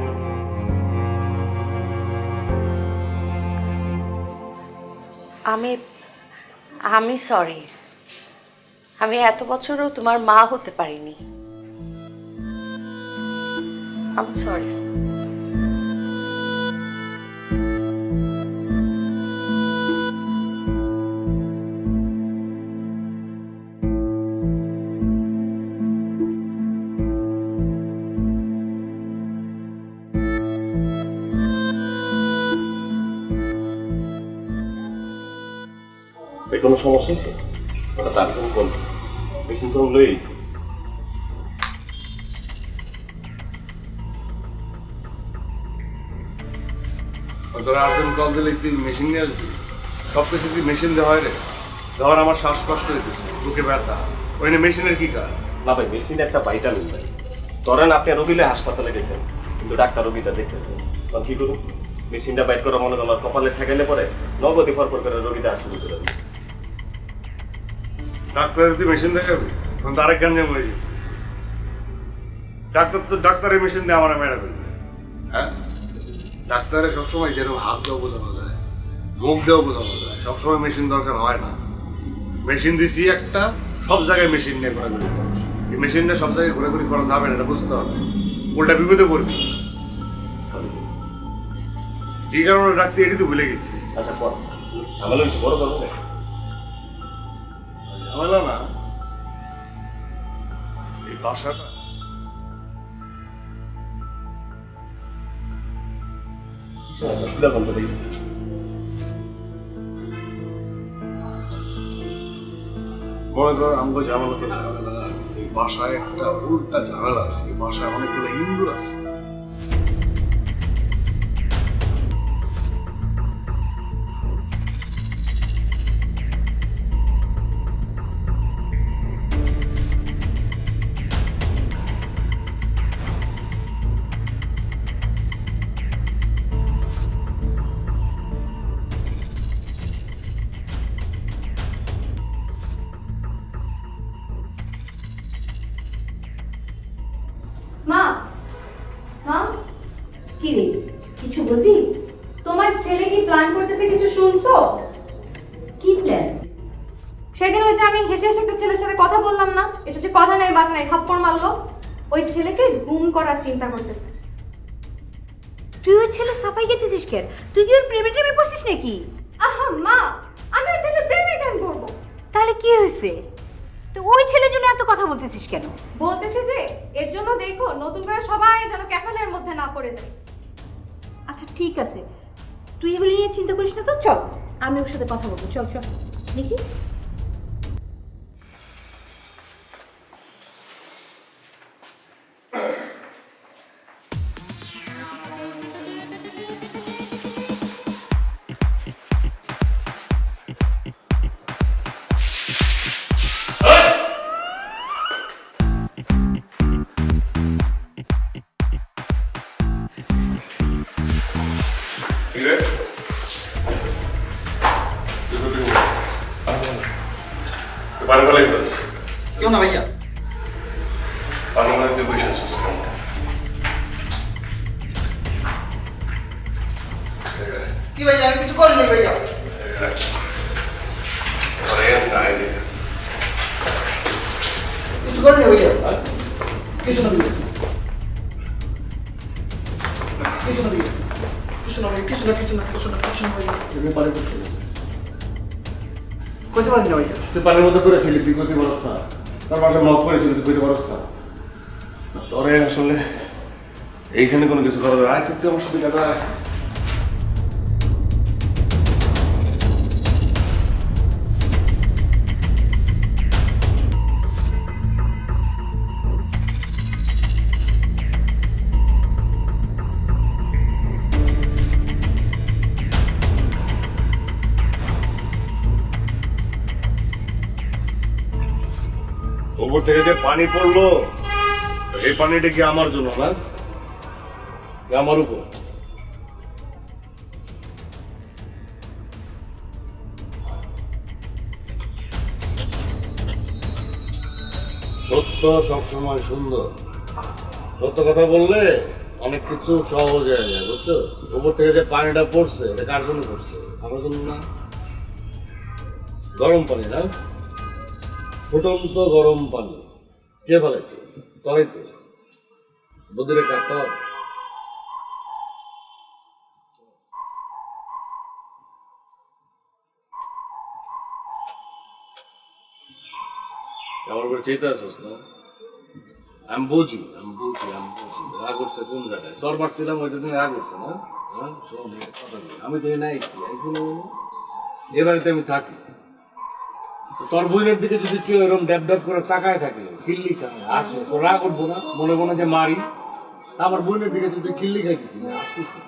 আমি সরি, আমি এত বছরও তোমার মা হতে পারিনি। আমি সরি।
কোনো সমস্যা হয়েছে? ওটা তার জন্য কোন মেশিন তো লই
তোরা আর্জেন্ট কল দিলে তুই মেশিন নিয়ে আসবি? সব কিছু কি মেশিন দেওয়া হয় রে? ধর আমার শ্বাসকষ্ট হইতেছে, বুকে ব্যথা, ওই মেশিনের কি কাজ?
না ভাই, মেশিন একটা ভাইটামিন ভাই। ধরেন আপনি রোগীলে হাসপাতালে গেছেন, কিন্তু ডাক্তার রোগীটা দেখতেছেন, তখন কি করুন? মেশিনটা বাইট করে মনে করলাম কপালে ঠেকাইলে পরে নগদে ফরফর করে রোগীটা শুরু করে দেবে।
ডাক্তার যদি মেশিন দেখাবে তখন তো আরেক গাঞ্জাম হয়ে যাবে। ডাক্তার তো ডাক্তারের মেশিন দিয়ে আমার মেরা ফেলবে। হ্যাঁ, ডাক্তারের সবসময় যেরকম হাত দেওয়া বোঝানো যায়, মুখ দেওয়া বোঝানো যায়, সবসময় মেশিন দরকার হয় না। মেশিন দিছি একটা, সব জায়গায় মেশিন নিয়ে ঘোরাঘুরি করে। এই মেশিনটা সব জায়গায় ঘোরাঘুরি করা যাবে না, এটা বুঝতে হবে। উল্টা বিপদে পড়বি। কি কারণে ডাকছি এটি তো ভুলে গেছি।
আচ্ছা পর ঝামেলা হয়েছে, বড় করবো না
ঝামেলা না, এই বাসাটা মনে কর আমগো ঝামেলা তো ঝামেলা, এই বাসায় একটা উল্টা ঝামেলা আছে। এই বাসায় অনেকগুলো ইন্দুর আছে।
মা, মা, কি রে, কিছু বলবি? তোমার ছেলে কি প্ল্যান করতেছে, কিছু শুনছো?
কি প্ল্যান?
সেদিন ওই যে আমি হেসে হেসে একটা ছেলের সাথে কথা বললাম না, এসেছে কথা নাই বাদ নাই, থাপ্পড় মারলো। ওই ছেলেকে গুম করার চিন্তা করতেছে।
তুই ওই ছেলে সাফাই গেতেছিস কেন? তুই কি ওর প্রেমে টেমে পড়ছিস নাকি?
আহা মা, আমি ওই ছেলে প্রেমে কেন করবো?
তাহলে কি হয়েছে? তো ওই ছেলের জন্য এত কথা বলতেছিস কেন?
বলতেছে যে এর জন্য দেখো নতুন করে সবাই যেন ক্যাসালের মধ্যে না পড়ে যায়।
আচ্ছা ঠিক আছে, তুই এগুলি নিয়ে চিন্তা করিস না তো, চল আমি ওর সাথে কথা বলবো। চল চল দেখি।
Hey!
পানি বলাই ফেলছে
কেউ না ভাইয়া।
পানি বলাই তুই বসে আছিস
কি ভাইয়া, আমি কিছু করিনি ভাইয়া। কিছু করিনি ভাইয়া, কিছু না ভাইয়া, কিছু না ভাইয়া, কিছু না ভাইয়া, কিছু না, কিছু না, কিছু না, কিছু না ভাইয়া। তুমি পানি করতে করতে পারিনি ভাইয়া।
তুই পানির মধ্যে করেছিলি, তুই করতে পারস না। তার পাশে মগ করেছিলি, তুই করতে পারস না। তোরে আসলে এইখানে কোনো কিছু করা যাবে। আয় তুই আমার সাথে কথা আয়। উপর থেকে যে পানি পড়লো, এই পানিটা কি আমার জন্য না, আমার উপর? সত্য সবসময় সুন্দর। সত্য কথা বললে অনেক কিছু সহজ হয়ে যায়, বুঝছো? উপর থেকে যে পানিটা পড়ছে, এটা কার জন্য পড়ছে? আমার জন্য না। গরম পানি না, ফুটন্ত গরম পানি কে ফেলেছে? তরাই তো বুদ্ধিরে কাটতে হবে। আমার উপরে চেতে আসছিস না? আমি বুঝি রাগ করছে কোন জায়গায়? চর মারছিলাম ওইটা তুমি রাগ করছে না? হ্যাঁ, শোন কথা বলি, আমি তো এখানে আইছি না, এ বাড়িতে আমি থাকি। তোর বোনের দিকে যদি কেউ এরকম ড্যাব ড্যাব করে তাকায় থাকে, খিল্লি খায়, আসে, তো রাগ উঠবো না? মনে মনে যে মারি। আমার বোনের দিকে তুই খিল্লি খাইতেছি না, আসতেছি।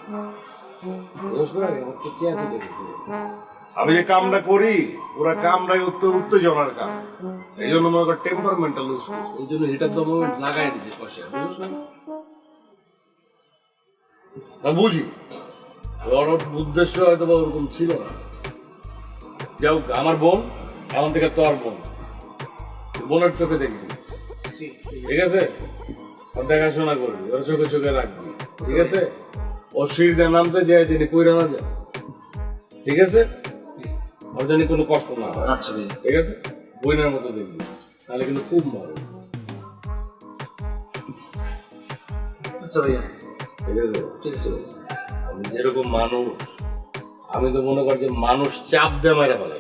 আমি যে কামটা করি, ওরা কামটাই উত্তেজনার কাম। এই জন্য মনে কর টেম্পারমেন্টাল লুজ করছে, এই জন্য হিটার দম লাগাই দিছে কষে, বুঝছ না? বুঝি ওর উদ্দেশ্য হয়তো বা ওরকম ছিল না। যাও, আমার বোন এমন থেকে তোর বোন, বোনের চোখে দেখবি, ঠিক আছে? ওর দেখাশোনা করবি, ওর চোখে চোখে রাখবি, ঠিক আছে? ও সিঁড়িতে নামতে যায় তিনি কইরা না যায়, ঠিক আছে? ওর জানি কোনো কষ্ট না হয়, আচ্ছা ঠিক আছে? বইনের মতো দেখবি, তাহলে কিন্তু খুব মারো। আচ্ছা ভাইয়া, ঠিক আছে? ঠিক আছে। আমি যেরকম মানুষ, আমি তো মনে করি যে মানুষ চাপ দিয়ে মারা ফেলে।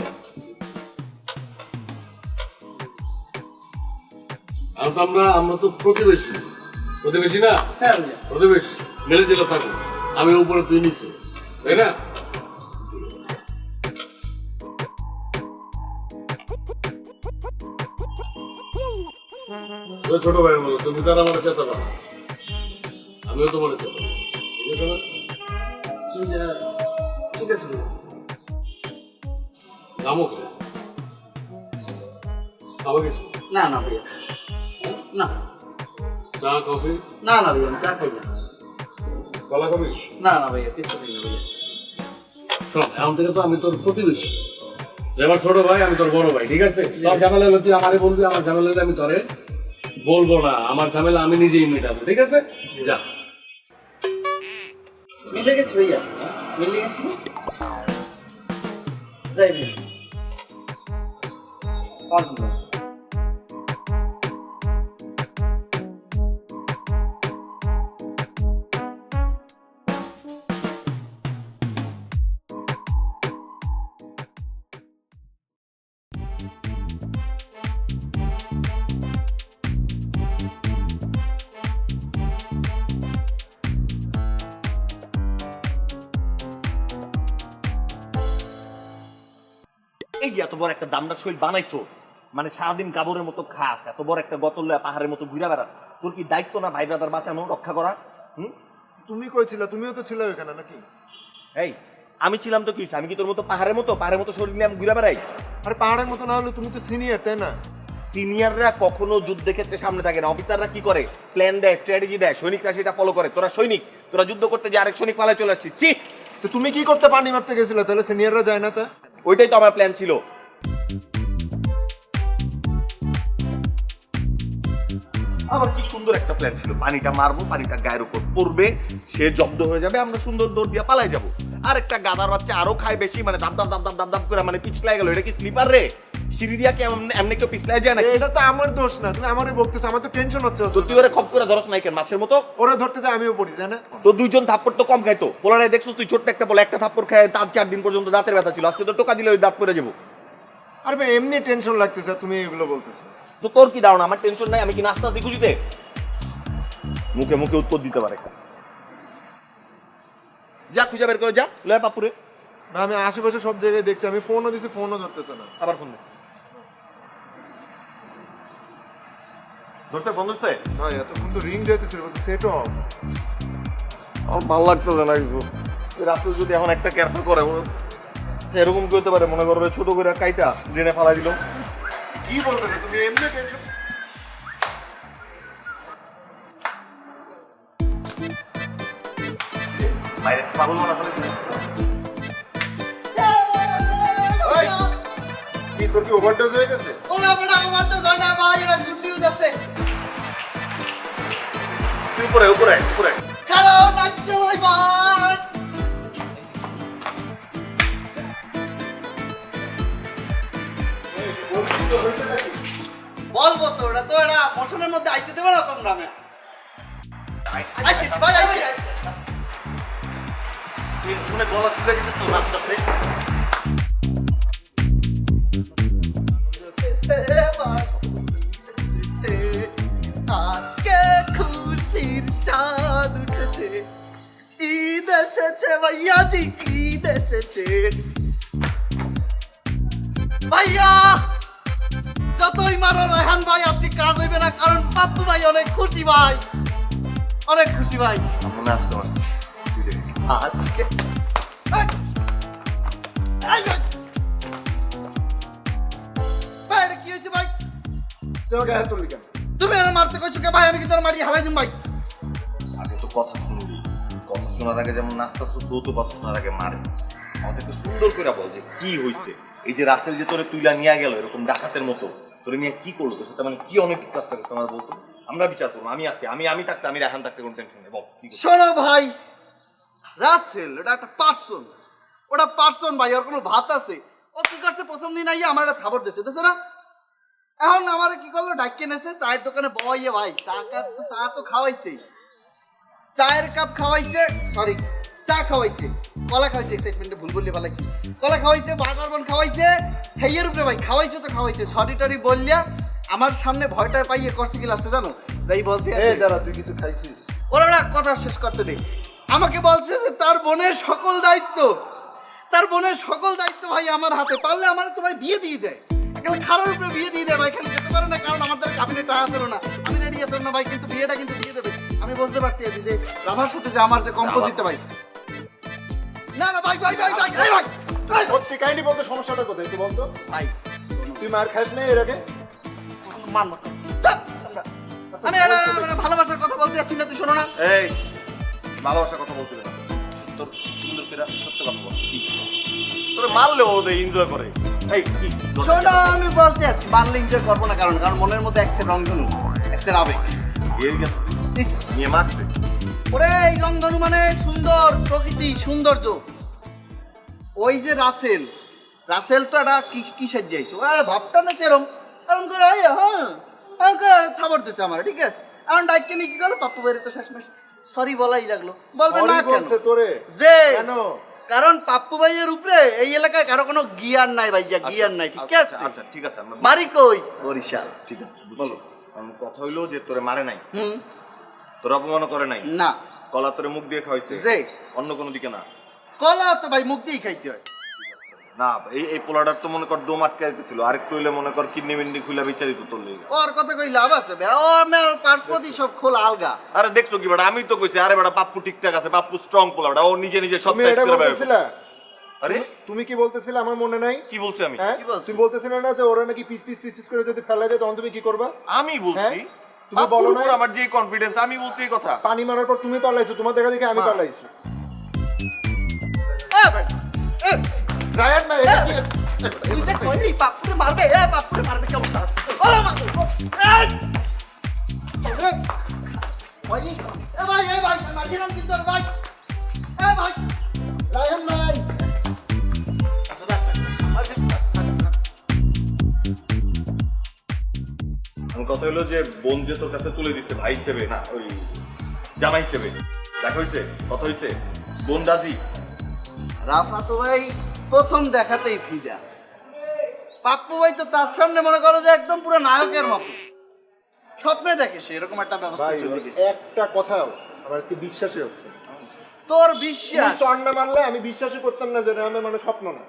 আমরা তো প্রতিবেশী না?
হ্যাঁ ভাইয়া।
প্রতিবেশী মেলে দিলে থাকো, আমি উপরে তুই নিচে, তাই না? ছোট ভাইয়ের মতো তুমি তার আমার চেতাবা, আমিও তোমার চেতাবো, ঠিক আছে?
ঠিক আছে ভাইয়া।
নামক খাওয়া কিছু?
না না ভাইয়া, না।
চা কফি?
না না ভাইয়া, আমি চা খাই না।
কলা কফি?
না না ভাইয়া, কিছু খাই না ভাইয়া।
শোন, এখন থেকে তো আমি তোর প্রতিবেশী, তুই আমার ছোট ভাই, আমি তোর বড় ভাই, ঠিক আছে? সব ঝামেলা হলে তুই আমারে বলবি, আমার ঝামেলা হলে আমি তোরে বলবো না। আমার ঝামেলা আমি নিজেই মেটাবো, ঠিক আছে? যা।
মিলে গেছি ভাইয়া, মিলে গেছি। যাই ভাইয়া।
এই যে এত বড় একটা দামদার শৈল বানাইছো, মানে সারাদিন কাবরের মতো খাস, এত বড় একটা গতল পাহাড়ের মতো ঘুরে বেড়াস, তোর কি দায়িত্ব না ভাই ব্রাদার বাঁচানো, রক্ষা করা?
তুমি কইছিলা, তুমিও তো ছিলে ওখানে নাকি?
এই আমি ছিলাম তো কি হইছে? আমি কি তোর মতো পাহাড়ের মতো শরীর নিয়ে আমি ঘুরে বেড়াই?
আরে পাহাড়ের মতো না হলে তুমি তো সিনিয়র, তাই না?
সিনিয়ররা কখনো যুদ্ধের ক্ষেত্রে সামনে থাকে না। অফিসাররা কি করে? প্ল্যান দেয়, স্ট্র্যাটেজি দেয়, সৈনিকরা সেটা ফলো করে। তোরা সৈনিক, তোরা যুদ্ধ করতে যে আরেক সৈনিক পালায় চলে আসছিস।
তো তুমি কি করতে পানি মারতে গেছিলে? তাহলে সিনিয়ররা যায় না? তা
ওইটাই তো আমার প্ল্যান ছিল। আমার কি সুন্দর একটা প্ল্যান ছিল, পানিটা মারবো, পানিটা গায়ের উপর পড়বে, সে জব্দ হয়ে যাবে, আমরা সুন্দর দৌড় দিয়ে পালাই যাবো। আর একটা গাদার বাচ্চা আরো খায় বেশি, মানে দাম দাম দাম দাম দাম দাম করে মানে পিছলাই গেল। এটা কি স্লিপার রে? সিঁড়ি দিয়া কি এমনি কেউ পিছলাই যায় না?
এটা তো আমার দোষ না, তুমি আমারই বকতেছো, আমার তো টেনশন হচ্ছে।
তো তুই ওরে খপ করে ধরস নাই কেন মাছের মতো?
ওরে ধরতে যায় আমিও পড়ি, তাই না?
তো দুইজন থাপ্পড় তো কম খাইতো। পোলারে দেখছিস তুই, ছোট্ট একটা বলে একটা থাপ্পড় খায় তার 4 দিন পর্যন্ত দাঁতের ব্যথা ছিল, আজকে তো টোকা দিলে ওই দাঁত পড়ে যাবো।
আরে ভাই এমনি টেনশন লাগতেছে, তুমি এগুলো বলতেছো।
তো তোর কি ধারণা আমার টেনশন নাই? আমি কি নাস্তা আছি খুশিতে? মুখে মুখে উত্তর দিতে পারে। যা খুঁজে বের করে যা, লয় পাপুরে।
না আমি আশেপাশে সব জায়গায় দেখছি, আমি ফোনও দিছি, ফোনও ধরতেছে না।
আবার ফোন দে। ধরতে ফোন ধরতে?
ভাই এতক্ষণ তো রিং যাইতেছিল, সেট অফ।
আমার ভালো লাগতেছে না কিছু। রাস্তা যদি এখন একটা ক্যারফেল করে এরকম কি হতে পারে, মনে করবে ছোট করে কাইটা ড্রেনে ফালাই দিল।
কি বলতেছো তুমি? এমনি টেনশন।
বাইরে পাগল মনে করেছে।
কি তোর কি ওভারডোজ হয়ে গেছে?
ওরা বড় ওভারডোজ হয় না ভাই, এটা গুড নিউজ আছে।
তুই উপরে উপরে উপরে
কারণ নাচছো ভাই ভাই। বলবো তো, ওটা তো এটা মশনের মধ্যে আইতে দেবে না তোমরা। আমি আইতে ভাই আইতে
তুই শুনে গলা শুকিয়ে যেতেছ রাস্তাতে।
আজকে খুশির চাঁদ উঠেছে, ঈদ এসেছে ভাইয়া জি, ঈদ এসেছে ভাইয়া। যতই মারো রায়হান ভাই, আজকে কাজ হইবে না, কারণ পাপ্পু ভাই অনেক খুশি ভাই, অনেক খুশি ভাই।
মনে আসতে পারছি
আজকে ভাই এটা কি হয়েছে ভাই?
তোমাকে হাত তুললি কেন?
তুমি এর মারতে কইছো কে ভাই? আমি কি তোর মারি হালাই দিম ভাই?
আগে তো কথা শুনবি, কথা শোনার আগে যেমন নাস্তা শুনছো, তো কথা শোনার আগে মারে। আমাদেরকে সুন্দর করে বল যে কি হয়েছে। এই যে রাসেল যে তোরে তুইলা নিয়ে গেল এরকম ডাকাতের মতো, তোরে নিয়ে কি করলো? তো সেটা মানে কি অনৈতিক কাজটা করছে আমার বলতো। আমরা বিচার করবো, আমি আছি, আমি থাকতে, আমি রায়হান থাকতে কোনো টেনশন নেই। বল কি করছিস?
শোনো ভাই, রাসেল এটা একটা পার্সন, ওটা পার্সন ভাই, ওর কোনো ভাত আছে। ও কি করছে, প্রথম দিন আইয়া আমার একটা খাবার দিছে, দেখছো না? এখন আমার কি করলো, ডাকিয়ে নেছে চায়ের দোকানে বইয়ে ভাই, চা তো খাওয়াইছে, চায়ের কাপ খাওয়াইছে, সরি চা খাওয়াইছে, কলা খাওয়াইছে, এক্সাইটমেন্টে ভুল বললে পালাইছি, কলা খাওয়াইছে, বাটার বান খাওয়াইছে, হেইয়ের উপরে ভাই খাওয়াইছে তো খাওয়াইছে, সরি টরি বললিয়া আমার সামনে ভয়টা পাইয়ে করছে কি লাস্টে জানো? যাই বলতে আছে,
দাঁড়া তুই কিছু খাইছিস?
ওরা কথা শেষ করতে দে। আমাকে বলছে যে তার বোনের সকল দায়িত্ব, তার বোনের সকল দায়িত্ব ভাই আমার হাতে, পারলে আমার তো ভাই বিয়ে দিয়ে দেয়, একেবারে খারাপ উপরে বিয়ে দিয়ে দেয় ভাই। খালি যেতে পারে না, কারণ আমার দ্বারা কাবিনে টাকা ছিল না, আমি রেডি আছিলাম না ভাই, কিন্তু বিয়েটা কিন্তু দিয়ে দেবে। আমি বুঝতে পারতে আছি যে রাভার সাথে যে আমার যে কম্পোজিটটা ভাই, না না ভাই ভাই ভাই ভাই ভাই ভাই
সত্যি কাহিনী বলতে সমস্যাটা কোথায় একটু বলতো
ভাই?
তুই মার খাস না এর আগে?
মানব আমি ভালোবাসার কথা বলতে যাচ্ছি না, তুই শোনো না।
এই ভালোবাসার কথা বলতে না, তোর সুন্দর করে সত্য কথা বল। কি তোরে মারলে ও এনজয় করে? এই কি
শোনো, আমি বলতে আছি মানলে এনজয় করবো না, কারণ মনের মধ্যে একসের রংধনু, একসের আবেগ
এর গেছে নিয়ে মারতে।
ওরে এই রংধনু মানে সুন্দর প্রকৃতি, সৌন্দর্য। ওই যে রাসেল, রাসেল তো একটা কি সাজিয়েছে, ওর ভাবটা না সেরম, এরকম করে হ্যাঁ এরকম করে থাবর দিছে আমার, ঠিক আছে? এখন ডাইকে নিয়ে কি গেল, পাপ্পু বাইরে তো শেষমেশ সরি বলাই লাগলো। বলবে না কেন যে, কারণ পাপ্পু ভাইয়ের উপরে এই এলাকায় কারো কোনো গিয়ার নাই ভাই, গিয়ার নাই, ঠিক আছে?
আচ্ছা ঠিক আছে,
মারি কই বরিশাল,
ঠিক আছে বলো। কথা হইলো যে তোরে মারে নাই, তোর অপমান করে নাই,
না
কলা তোরে মুখ দিয়ে খাওয়াইছে,
যে
অন্য কোনো দিকে না।
কলা তো ভাই মুখ দিয়েই খাইতে হয়
না। এই পোলাটার তো মনে কর দম আটকে দিতেছিল, আরেকটু হইলে মনে কর কিডনি মিডনি খুলে বিচারিত তোর লেগে।
ওর কথা কই লাভ আছে বে, ওর পার্সপতি সব খোলা আলগা।
আরে দেখছো কি বেটা, আমি তো কইছি আরে বেটা পাপ্পু ঠিকঠাক আছে, পাপ্পু স্ট্রং পোলাটা, ও নিজে নিজে সব সাইজ করে
বলতেছিলা।
আরে
তুমি কি বলতেছিলে আমার মনে নাই?
কি বলছি আমি?
তুমি বলতেছিলে না যে ওরা নাকি পিস পিস পিস পিস করে যদি ফেলা যায় তখন তুমি কি করবা?
আমি বলছি,
তুমি বলো না
আমার যে কনফিডেন্স, আমি বলছি এই কথা।
পানি মারার পর তুমি পালাইছো, তোমার দেখা দেখে আমি পালাইছি। রায়ান না, এটা কি
তুই যে কইলি পাপ্পুরে মারবে, পাপ্পুরে মারবে কেমন? ওরে মারবে দিলাম কিন্তু ভাই ভাই রায়হান ভাই
আমার কথা হলো যে বোন যে তোর কাছে তুলে দিচ্ছে ভাই হিসেবে না ওই জামাই হিসেবে, দেখা হয়েছে, কথা হয়েছে, বোন রাজি?
রাফা তো ভাই প্রথম দেখাতেই ফিদা। পাপ্পু ভাই তো তার সামনে মনে করো যে একদম পুরো নায়কের মতো, স্বপ্নে দেখে সে এরকম একটা ব্যবস্থা চলে গেছে।
একটা কথা আমার আজকে বিশ্বাসই হচ্ছে।
তোর বিশ্বাস
চর না মানলে আমি বিশ্বাসই করতাম না যে আমি মানে স্বপ্ন না।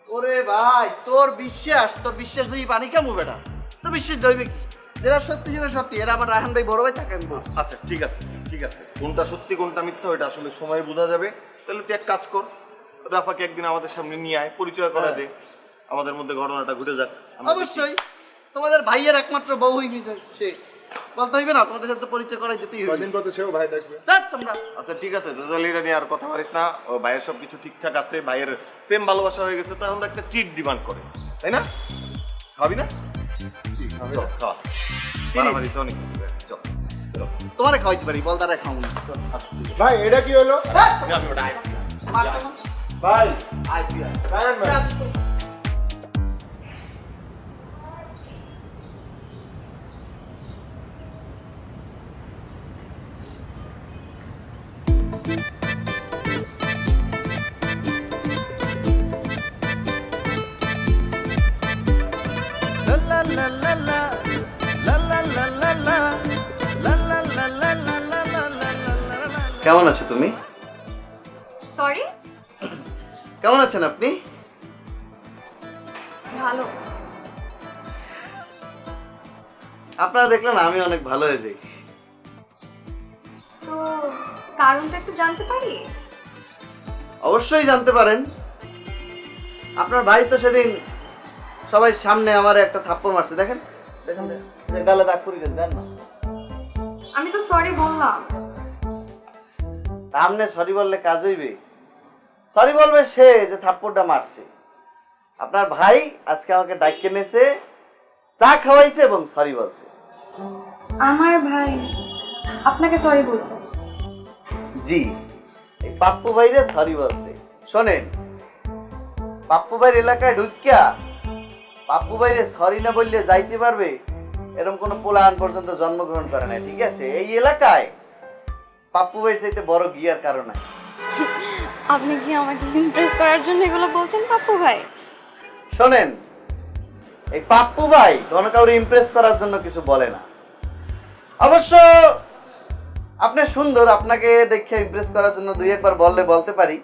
ওরে ভাই তোর বিশ্বাস দুই পানি কামু বেটা, তোর বিশ্বাস দইবে কি? যেটা সত্যি যেটা সত্যি, এরা আমার রায়হান ভাই বড় ভাই থাকে আমি বলছি।
আচ্ছা ঠিক আছে ঠিক আছে, কোনটা সত্যি কোনটা মিথ্যা ওটা আসলে সময় বোঝা যাবে। তাহলে তুই এক কাজ কর, রাফাকে একদিন আমাদের সামনে নিয়ে আয়, পরিচয় করা দে, আমাদের মধ্যে ঘটনাটা ঘটে যাক।
অবশ্যই তোমাদের ভাইয়ের একমাত্র বউ হইবি সে, বলতে হইবে না? তোমাদের সাথে পরিচয় করাই দিতেই হবে।
কদিন পরে সেও ভাই ডাকবে।
আমরা
আচ্ছা ঠিক আছে, তাহলে এটা নিয়ে আর কথা পারিস না। ও ভাইয়ের সবকিছু ঠিকঠাক আছে, ভাইয়ের প্রেম ভালোবাসা হয়ে গেছে, তো এখন তো একটা ট্রিট ডিমান্ড করে, তাই না? খাবি না? চল খাওয়া, মারামারি আছে অনেক কিছু, চল চল।
তোমারে খাওয়াইতে পারি, বল তারা খাও না।
ভাই এটা কি হলো?
আমি ওটা আয়।
ভাই
আয় তুই আয়।
রায়হান ভাই
কেমন আছো তুমি?
সরি?
কেমন আছেন আপনি?
ভালো।
আপনারা দেখলেন আমি অনেক ভালো হয়ে যাই।
তো কারণটা একটু জানতে পারি?
অবশ্যই জানতে পারেন। আপনার ভাই তো সেদিন সবাই সামনে আমার একটা থাপ্পড় মারছে, দেখেন দেখেন যে গালে দাগ পড়ে গেছে, দেন না।
আমি তো সরি বললাম।
সামনে সরি বললে কাজ হইবে? সরি বলবে সে যে থাপ্পড়টা মারছে। আপনার ভাই আজকে আমাকে ডাইকে নেছে, চা খাওয়াইছে এবং সরি বলছে।
আমার ভাই আপনাকে সরি বলছে?
জি, এই পাপ্পু ভাইরে সরি বলছে। শোনেন, পাপ্পু ভাইয়ের এলাকায় ঢুকিয়া পাপ্পু ভাইরে সরি না বললে যাইতে পারবে এরকম কোনো পোলাহান পর্যন্ত জন্মগ্রহণ করে নাই, ঠিক আছে? এই এলাকায় পাপ্পু ভাইয়ের চাইতে বড় গিয়ার কারণ নাই।
আপনি কি আমাকে ইমপ্রেস করার জন্য এগুলো বলছেন পাপ্পু ভাই?
শোনেন, এই পাপ্পু ভাই কোনো কাউরে ইমপ্রেস করার জন্য কিছু বলে না। অবশ্য আপনি সুন্দর, আপনাকে দেখে ইমপ্রেস করার জন্য দুই একবার বললে বলতে পারি।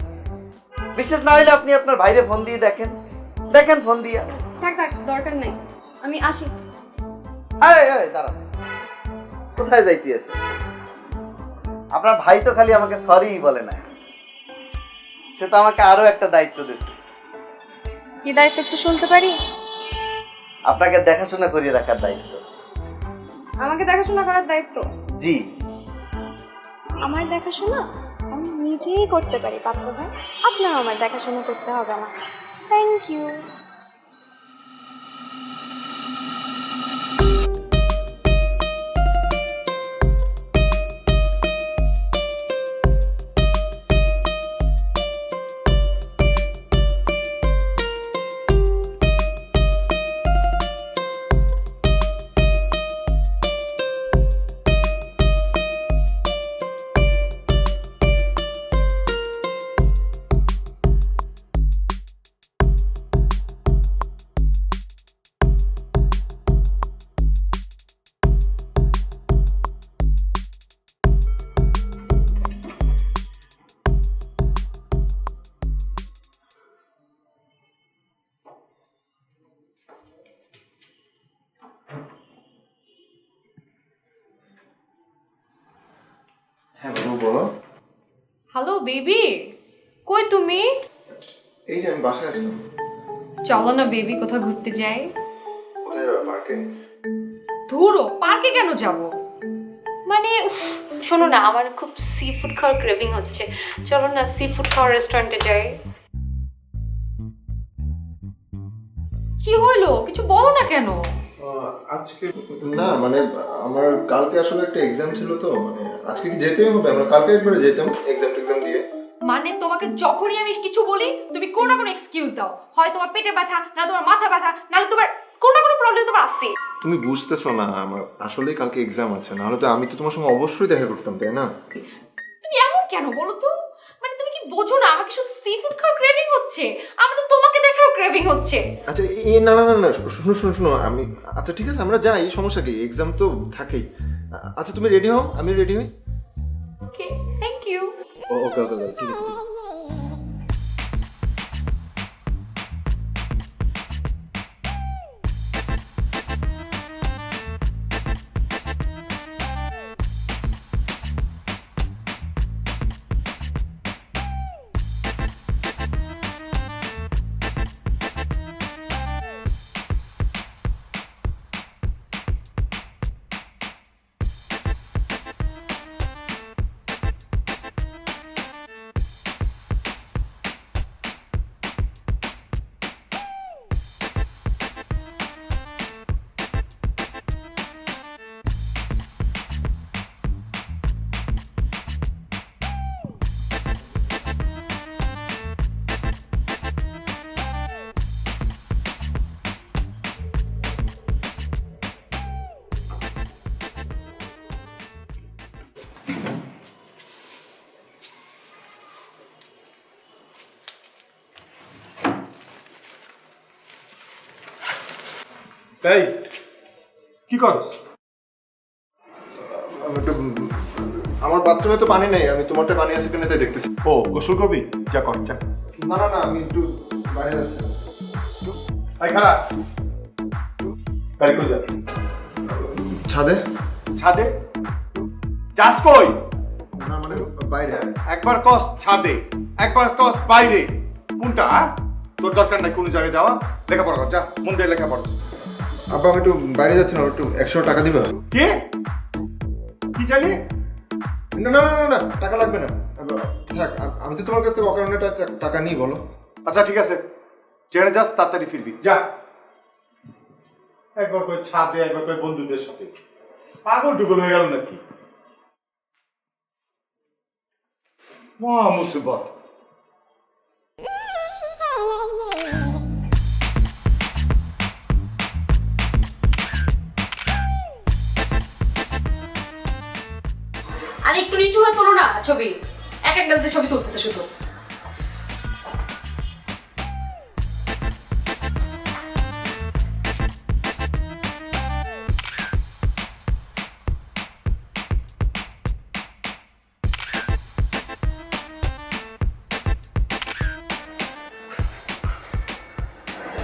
বিশ্বাস না হইলে আপনি আপনার ভাইরে ফোন দিয়ে দেখেন, দেখেন ফোন দিয়া।
থাক থাক, দরকার নেই, আমি আসি।
আরে আরে দাঁড়ান, কোথায় যাইতে আছে? আপনার ভাই তো খালি আমাকে সরি বলে না, সে তো আমাকে আরো একটা দায়িত্ব দিয়েছে।
কি দায়িত্ব একটু শুনতে পারি?
আপনাকে দেখাশোনা করিয়ে রাখার দায়িত্ব।
আমাকে দেখাশোনা করার দায়িত্ব?
জি।
আমার দেখাশোনা আমি নিজেই করতে পারি পাপ্পু ভাই, আপনার আমার দেখাশোনা করতে হবে না। Thank you.
হ্যাঁ বাবু বলো।
হ্যালো বেবি, কই তুমি?
এই যে আমি বাসায় আসলাম।
চলো না বেবি, কোথাও ঘুরতে যাই।
কোথায় যাবে? পার্কে?
ধুরো, পার্কে কেন যাব? মানে শোনো না, আমার খুব সি ফুড খাওয়ার ক্রেভিং হচ্ছে, চলো না সি ফুড খাওয়ার রেস্টুরেন্টে যাই। কি হইলো, কিছু বলো না কেন?
ও আজকে না, মানে আমার কালকে আসলে একটা এক্সাম ছিল, তো মানে আজকে কি যেতেই হবে? আমরা কালকে একবারে যেতাম এক্সাম দিয়ে।
মানে তোমাকে যখনই আমি কিছু বলি তুমি কোনো না কোনো এক্সকিউজ দাও, হয় তোমার পেটে ব্যথা, না তোমার মাথা ব্যথা, নাহলে তোমার কোনো না কোনো প্রবলেম তোমার আছে।
তুমি বুঝতেছো না, আমার আসলেই কালকে এক্সাম আছে, নাহলে তো আমি তো তোমার সঙ্গে অবশ্যই দেখা করতাম, তাই না?
তুমি এমন কেন বলো তো? মানে তুমি কি বোঝো না আমাকে শুধু সি ফুড খাওয়ার ক্রেভিং হচ্ছে, আমার তো তোমাকে দেখার ক্রেভিং হচ্ছে।
আচ্ছা না না না না, শুনো আমি, আচ্ছা ঠিক আছে আমরা যাই, সমস্যা কি, এক্সাম তো থাকেই। আচ্ছা তুমি রেডি হও, আমি রেডি হই।
ওকে, থ্যাংক ইউ।
ওকে ওকে ঠিক আছে।
এই কি করছ?
আমার বাথরুমে তো পানি নেই, আমি তোমারটা পানি আছে কিনা তাই দেখতেছি।
ও গোসল করবি? যা কর যা।
না না না, আমি একটু বাইরে যাচ্ছি।
এই খালা, গাড়ি কই যাস?
ছাদে।
ছাদে যাস কই?
না মানে বাইরে।
একবার কস ছাদে, একবার কস বাইরে, কোনটা? তোর দরকার নাই কোনো জায়গায় যাওয়া, লেখাপড়া কর যা, মন দিয়ে লেখাপড়া।
আব্বা আমি একটু বাইরে যাচ্ছি না, একটু 100 টাকা দিবে?
কে কি চাইলি?
না না না না না, টাকা লাগবে না, থাক, আমি তো তোমার কাছ থেকে অকারণে টাকা নিই, বলো।
আচ্ছা ঠিক আছে, ট্রেনে যাস, তাড়াতাড়ি ফিরবি যা। একবার কই ছাদে, একবার কই বন্ধুদের সাথে, পাগল টুগল হয়ে গেল নাকি? মহা মুসিবত।
আর একটু নিচু হয়ে তোলো না ছবি, এক এক গালতে ছবি তুলতেছে শুধু।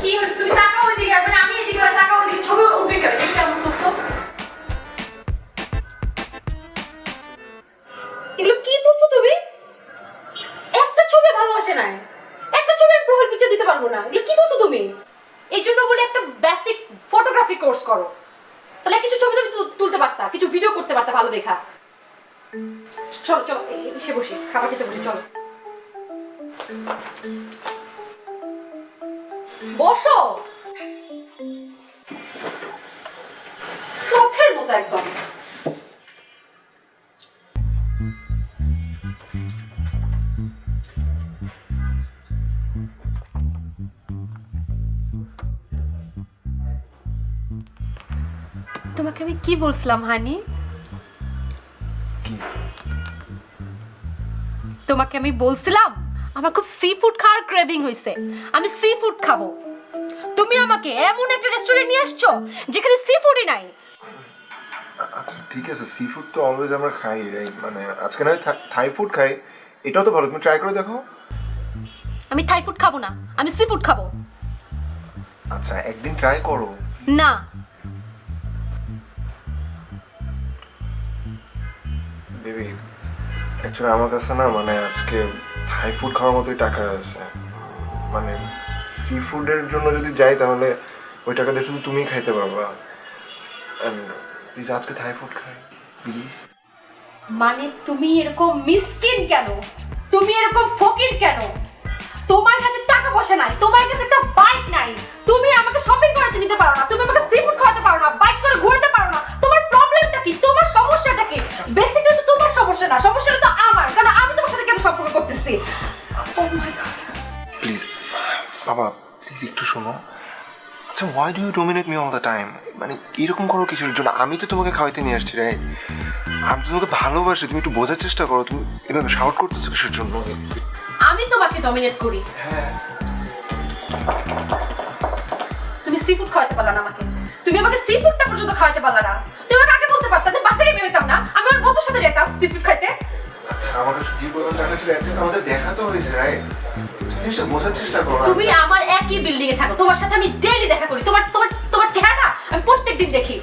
কি হচ্ছে? তুমি তাকাও ওইদিকে, মানে আমি এদিকে তাকাও ওইদিকে, ছবি উঠবে কেন? কেমন করছো? এগুলো কি তুলছো তুমি? একটা ছবি ভালো আসে নাই, একটা ছবি আমি প্রোফাইল পিকচার দিতে পারবো না। এগুলো কি তুলছো তুমি? এই জন্য বলে একটা বেসিক ফটোগ্রাফি কোর্স করো, তাহলে কিছু ছবি তুমি তুলতে পারতা, কিছু ভিডিও করতে পারতা ভালো দেখা। চলো চলো এসে বসি, খাবার খেতে বসি, চলো বসো। স্লথের মতো একদম।
তোমাকে আমি কি বলছিলাম হানি? তোমাকে আমি বলছিলাম আমার খুব সি ফুড খাওয়ার ক্রেভিং হয়েছে, আমি সি ফুড খাবো। তুমি আমাকে এমন একটা রেস্টুরেন্ট নিয়ে আসছো যেখানে সি ফুডই নাই।
আচ্ছা ঠিক আছে, সি ফুড তো অলওয়েজ আমরা খাই, মানে আজকে না থাই ফুড খাই, এটাও তো ভালো, তুমি ট্রাই করে দেখো।
আমি থাই ফুড খাবো না, আমি সি ফুড খাবো।
আচ্ছা একদিন ট্রাই করো
না।
বেবি অ্যাকচুয়ালি আমার কাছে না, মানে আজকে থাই ফুড খাওয়ার মতোই টাকা আছে, মানে সি ফুডের জন্য যদি যাই তাহলে ওই টাকা দিয়ে শুধু তুমিই খাইতে পারবা। প্লিজ আজকে থাই ফুড খাই প্লিজ।
মানে তুমি এরকম মিসকিন কেন? তুমি এরকম ফকির কেন? তোমার কাছে টাকা বসে নাই, তোমার কাছে একটা বাইক নাই, তুমি আমাকে শপিং করাতে নিতে পারো না, তুমি আমাকে সি ফুড খাওয়াতে পারো না, বাইক করে ঘুরতে পারো না। তোমার প্রবলেমটা কি? তোমার সমস্যাটা কি? বেসিক্যালি তো তোমার সমস্যা না, সমস্যাটা তো আমার, কারণ আমি তোমার সাথে কেন সম্পর্ক করতেছি। Oh my God.
প্লিজ বাবা, প্লিজ একটু শোনো। আচ্ছা, why do you dominate me all the time? মানে এরকম করো কিসের জন্য? আমি তো তোমাকে খাওয়াইতে নিয়ে আসছি, রাইট? আমি তো তোমাকে ভালোবাসি, তুমি একটু বোঝার চেষ্টা করো। তুমি এভাবে শাউট করতেছো কিসের জন্য?
আমি তোমাকে ডমিনেট করি? তুমি সি ফুড খাওয়াতে পারলা না আমাকে, তুমি আমাকে সি ফুডটা পর্যন্ত খাওয়াতে পারলা না। তুমি আমাকে আগে বলতে পারতা, বাসা থেকে বেরোতাম না, আমি আমার বন্ধুর সাথে যেতাম সি ফুড খাইতে।
আচ্ছা, আমার কাছে যে পরিমাণ টাকা ছিল একদিন আমাদের দেখা তো হয়েছে, রাইট? জিনিসটা বোঝার চেষ্টা করো।
তুমি আমার একই বিল্ডিং এ থাকো, তোমার সাথে আমি ডেইলি দেখা করি, তোমার তোমার তোমার চেহারা আমি প্রত্যেকদিন দেখি।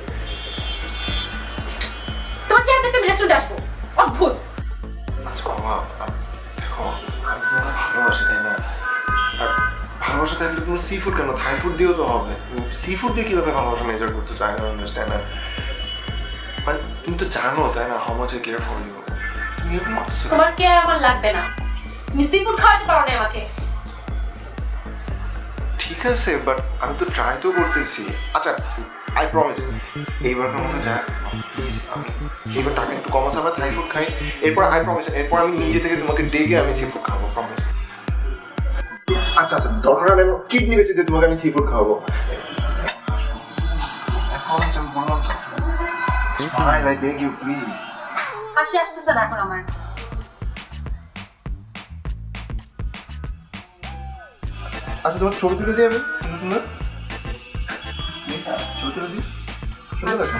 তোমার চেহারা দেখতে আমি রেস্টুরেন্টে আসবো, অদ্ভুত।
আচ্ছা বাবা, দেখো আমি তোমাকে ভালোবাসি, তাই না? আর ভালোবাসা থাকলে তুমি সি ফুড কেন, থাই ফুড দিয়েও তো হবে। সি ফুড দিয়ে কিভাবে ভালোবাসা মেজার করতে চাই না, আন্ডারস্ট্যান্ড? মানে তুমি তো জানো, তাই না, how much I care for you. তুমি এরকম করতেছো।
তোমার কেয়ার আমার লাগবে না, তুমি সি ফুড খাওয়াতে পারো না আমাকে।
ঠিক আছে, বাট আমি তো ট্রাই তো করতেছি। আচ্ছা, আই প্রমিস এইবারকার মতো যা, প্লিজ আমি এইবার টাকা একটু কমাস, আমরা থাই ফুড খাই। এরপর আই প্রমিস, এরপর আমি নিজে থেকে তোমাকে ডেকে আমি সি ফুড খাবো, প্রমিস। আচ্ছা আচ্ছা, দরকার হলে কিডনি বেঁচে দিয়ে তোমাকে আমি সি ফুড খাওয়াবো। Smile, I beg you, please.
হাসি আসতেছে না এখন আমার।
আচ্ছা, তোমার ছবি তুলে দিই আমি, সুন্দর ছবি তুলে দিই, সুন্দর লাগছে।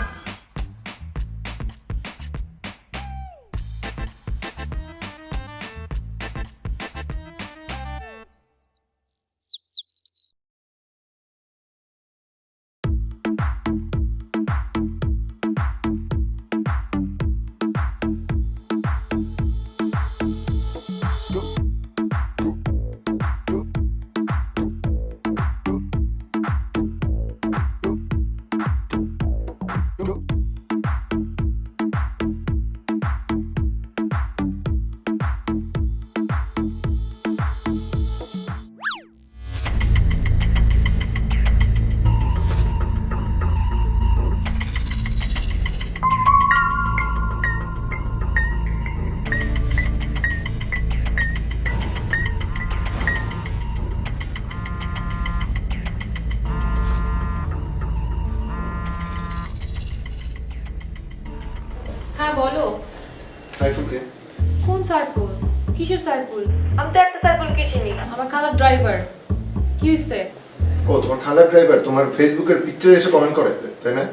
হ্যাঁ বলো।
সাইফুলকে?
কোন সাইফুল? কিসের সাইফুল? আমি তো একটা সাইফুলকে চিনি, আমার খালার ড্রাইভার। কি হইছে?
ও তোমার খালার ড্রাইভার তোমার ফেসবুকের পিকচারে এসে কমেন্ট করে, তাই না?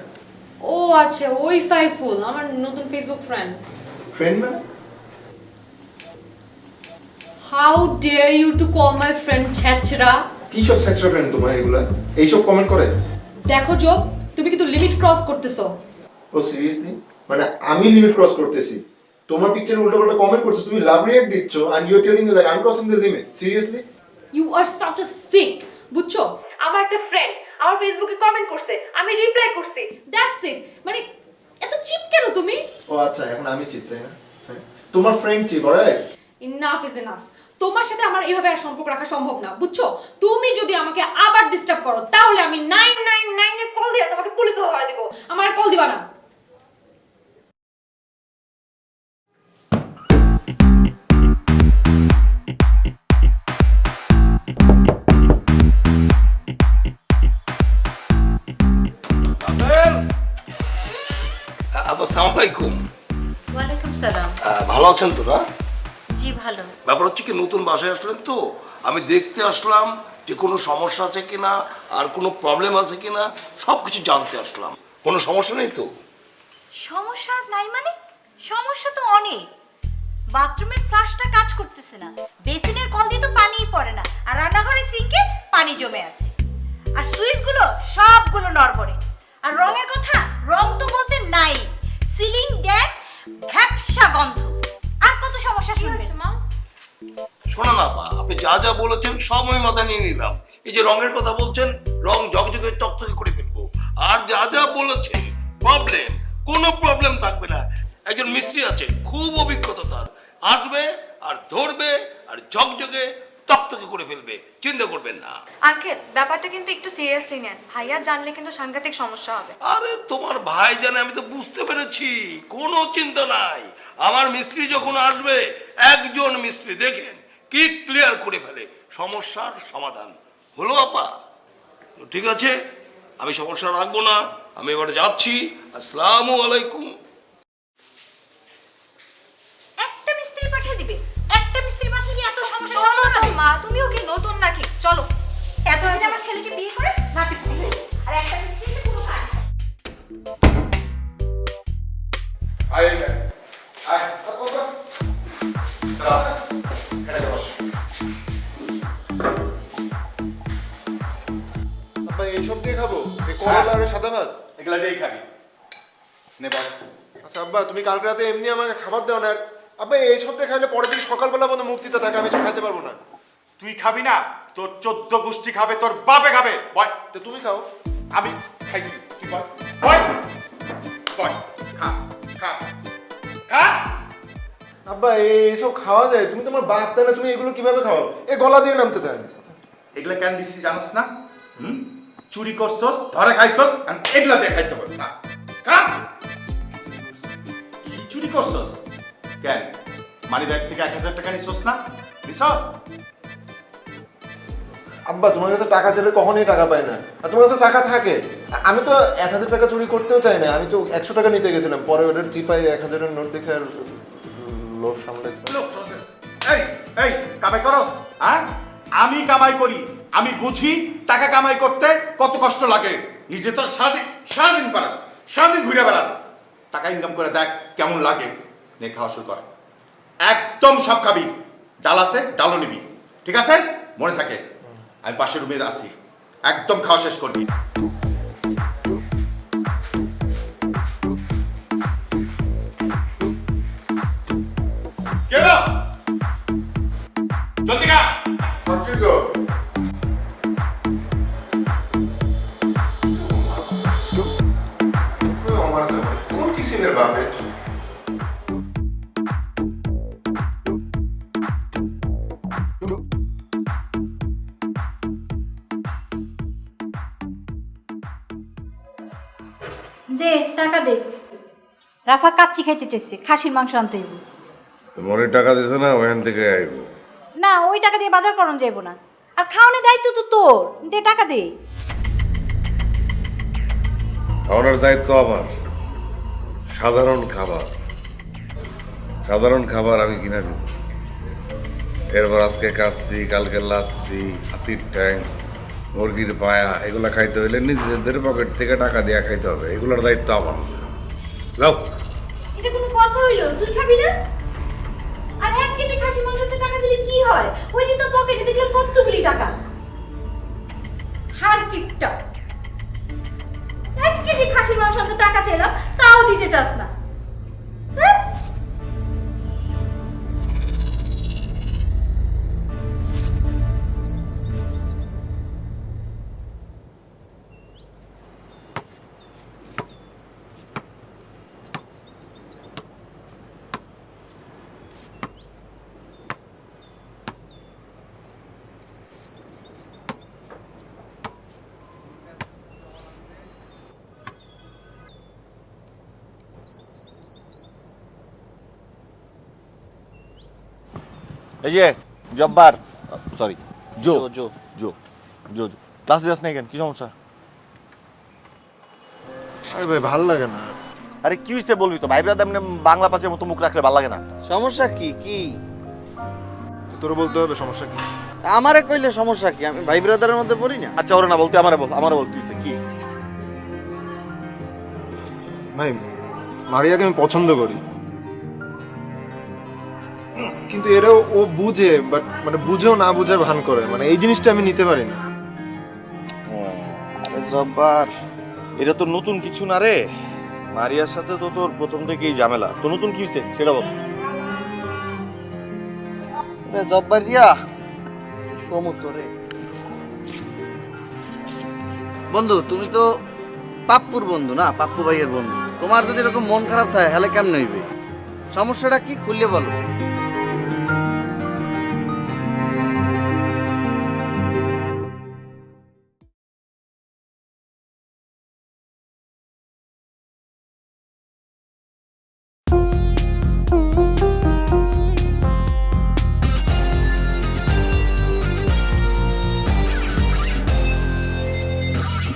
ও আচ্ছা, ওই সাইফুল আমার নতুন ফেসবুক ফ্রেন্ড।
ফ্রেন্ড মানে?
How dare you to call my friend ছ্যাচরা?
কি সব সেক্সুয়াল ফ্রেন্ড তোমার এগুলা? এইসব কমেন্ট করে?
দেখো জব, তুমি কিন্তু লিমিট ক্রস করতেছো।
ও সিরিয়াসলি? মানে আমি লিমিট ক্রস করতেছি? তোমার পিকচারে উল্টোপাল্টা কমেন্ট করছো, তুমি লাভ রিঅ্যাক্ট দিচ্ছ, and you are telling me like I am crossing the limit. Seriously?
You are such a sick, বুঝছো? আমার একটা ফ্রেন্ড আমার ফেসবুকে কমেন্ট করছে, আমি রিপ্লাই করছি, দ্যাটস ইট। মানে এত চিপ কেন তুমি?
ও আচ্ছা, এখন আমি চিপ, তাই না? তোমার friend cheap, alright?
Enough is enough. তোমার সাথে আমার এইভাবে আর সম্পর্ক রাখা সম্ভব না, বুঝছো? তুমি যদি আমাকে আবার ডিস্টার্ব করো তাহলে আমি 999 এ কল দিয়ে তোমাকে পুলিশে ধরে দেব। আমার কল দিবা না।
আসসালামু আলাইকুম।
ওয়ালাইকুম সালাম।
ভালো আছেন তো না?
জি ভালো।
ব্যাপার হচ্ছে কি, নতুন বাসায় আসলেন তো, আমি দেখতে আসলাম যে কোনো সমস্যা আছে কিনা, আর কোনো প্রবলেম আছে কিনা সব কিছু জানতে আসলাম। কোনো সমস্যা নেই তো?
সমস্যা নাই মানে? সমস্যা তো অনেক। বাথরুমের ফ্লাশটা কাজ করতেছে না, বেসিনের কল দিয়ে তো পানিই পড়ে না, আর রান্নাঘরের সিঙ্কে পানি জমে আছে, আর সুইচগুলো সবগুলো নড়বড়ে। আর রঙের কথা, রং তো বলতে নাই, সিলিং ড্যাম ঘ্যাপসা গন্ধ। আর কত সমস্যা শুনবেন? মা
শোনো না বা, আপনি যা যা বলেছেন সব আমি মাথায় নিয়ে নিলাম। এই যে রঙের কথা বলছেন, রং ঝকঝকে চকচকে করে ফেলবো। আর যা যা বলেছেন প্রবলেম, কোনো প্রবলেম থাকবে না। একজন মিস্ত্রি আছে, খুব অভিজ্ঞতা তার, আসবে আর ধরবে আর ঝকঝকে তকতকে করে ফেলবে, চিন্তা করবেন না।
আঙ্কেল ব্যাপারটা কিন্তু একটু সিরিয়াসলি নেন, ভাইয়া জানলে কিন্তু সাংঘাতিক সমস্যা হবে।
আরে তোমার ভাই জানে, আমি তো বুঝতে পেরেছি, কোনো চিন্তা নাই। আমার মিস্ত্রি যখন আসবে, একজন মিস্ত্রি দেখেন কি ক্লিয়ার করে ফেলে, সমস্যার সমাধান হলো। আপা ঠিক আছে, আমি সমস্যা রাখবো না, আমি এবারে যাচ্ছি। আসসালামু আলাইকুম।
একটা মিস্ত্রি পাঠিয়ে দিবে, একটা মিস্ত্রি পাঠিয়ে দিয়ে এত সমস্যা
চলো
হলো
তো
না।
মা, তুমিও কি নতুন নাকি? চলো।
এত আগে আমার ছেলেকে বিয়ে করে নাতি পুষবে, আর একটা মিস্ত্রিতে পুরো কাজ।
আয় আয় চল খেলে বস।
আব্বা এইসব দিয়ে খাবো? এই করলা আর সাদা ভাত
এগুলা দিয়েই খাবি, নে বস।
আচ্ছা আব্বা, তুমি কালকে রাতে এমনি আমাকে খাবার দাও না। আর আব্বা এইসব দিয়ে খাইলে পরের দিন সকালবেলা মতো মুক্তিতে থাকে, আমি সব খাইতে পারবো না।
তুই খাবি না, তোর 14 গোষ্ঠী খাবে, তোর বাপে খাবে। বয়,
তো তুমি খাও।
আমি খাইছি, তুই বয় বয় বয়, খা খা খা।
আব্বা এইসব খাওয়া যায়? তুমি তোমার বাপ, তাই না? তুমি এগুলো কিভাবে খাও? এ গলা দিয়ে নামতে চায় না।
এগুলা কেন দিচ্ছি জানোস না? চুরি করছস, ধরে খাইছস, আর এগুলা দিয়ে খাইতে পারবি না। খা। কি চুরি করছস? কেন মানি ব্যাগ থেকে 1000 টাকা নিছস না? নিছস?
আব্বা তোমার কাছে টাকা চাইলে কখনোই টাকা পায় না, আর তোমার কাছে টাকা থাকে। আমি তো 1000 টাকা চুরি করতেও চাই না, আমি তো 100 টাকা নিতে গেছিলাম, পরে ওদের চিপাই 1000-এর নোট দেখে আর লোভ সামলাইতে।
এই এই কামাই করস? হ্যাঁ, আমি কামাই করি, আমি বুঝি টাকা কামাই করতে কত কষ্ট লাগে। নিজে তো সারাদিন পারাস, সারাদিন ঘুরে বেড়াস, টাকা ইনকাম করে দেখ কেমন লাগে। নে খাওয়া শুরু কর, একদম সব খাবি। ডাল আছে, ডালও নিবি, ঠিক আছে? মনে থাকে, আমি পাশের রুমে আসি, একদম খাওয়া শেষ করবি। গেল জলদি খা।
কোন কিসিমের বাপে?
দে টাকা দে। রাফা কাচ্চি খাইতে চাইছে, খাসির মাংস আনতে হইব।
মনে টাকা দিছে না, ওখান থেকে আইব।
না, ওই টাকা দিয়ে বাজার করানো যাইব না। আর খাওয়ানোর দায়িত্ব তো তোর, দে টাকা দে।
খাওয়ানোর দায়িত্ব আমার। সাধারণ খাবার, সাধারণ খাবার আমি কিনা দিব। এরপর আজকে কাচ্ছি, কালকে লাচ্ছি, হাতির ট্যাং, মুরগির পায়া, এগুলা খাইতে হইলে নিজেদের পকেট থেকে টাকা দিয়ে খাইতে হবে। এগুলোর দায়িত্ব আমার। যাও।
এটা কোনো কথা হইলো? তুই খাবি না? আর 1 কেজি খাসির মাংসতে টাকা দিলে কি হয়? ওই দিন তো পকেটে দেখলাম কতগুলি টাকা। হার কিপটা, 1 কেজি খাসির মাংস আনতে টাকা চাইলাম, তাও দিতে চাস না। হ্যাঁ?
এই যে জব্বার, সরি জো জো জো জো জো ক্লাসে যাস না কেন? কি সমস্যা?
আরে ভাই ভালো লাগে না।
আরে কি হইছে বলবি তো? ভাই ব্রাদার বাংলা পাঁচের মতো মুখ রাখলে ভালো লাগে না।
সমস্যা কি? কি
তোর বলতে হবে সমস্যা কি?
আমারে কইলে সমস্যা কি? আমি ভাই ব্রাদারের মধ্যে পড়ি না?
আচ্ছা ওরে না বলতে আমারে বল, আমারে বল কি হইছে কি?
ভাই মারিয়াকে আমি পছন্দ করি, কিন্তু এরাও ও বুঝে, বাট মানে বুঝেও না বুঝার ভান করে। মানে এই জিনিসটা আমি নিতে পারি না।
আরে জব্বার, এটা তো নতুন কিছু না রে। মারিয়ার সাথে তো তোর প্রথম থেকেই ঝামেলা। তো নতুন কি হইছে সেটা বল।
জব্বারিয়া কমু তোরে। বন্ধু, তুমি তো পাপ্পুর বন্ধু না, পাপ্পু ভাইয়ের বন্ধু। তোমার যদি এরকম মন খারাপ থাকে, হলে কেমন হইবে? সমস্যাটা কি খুললে বলো।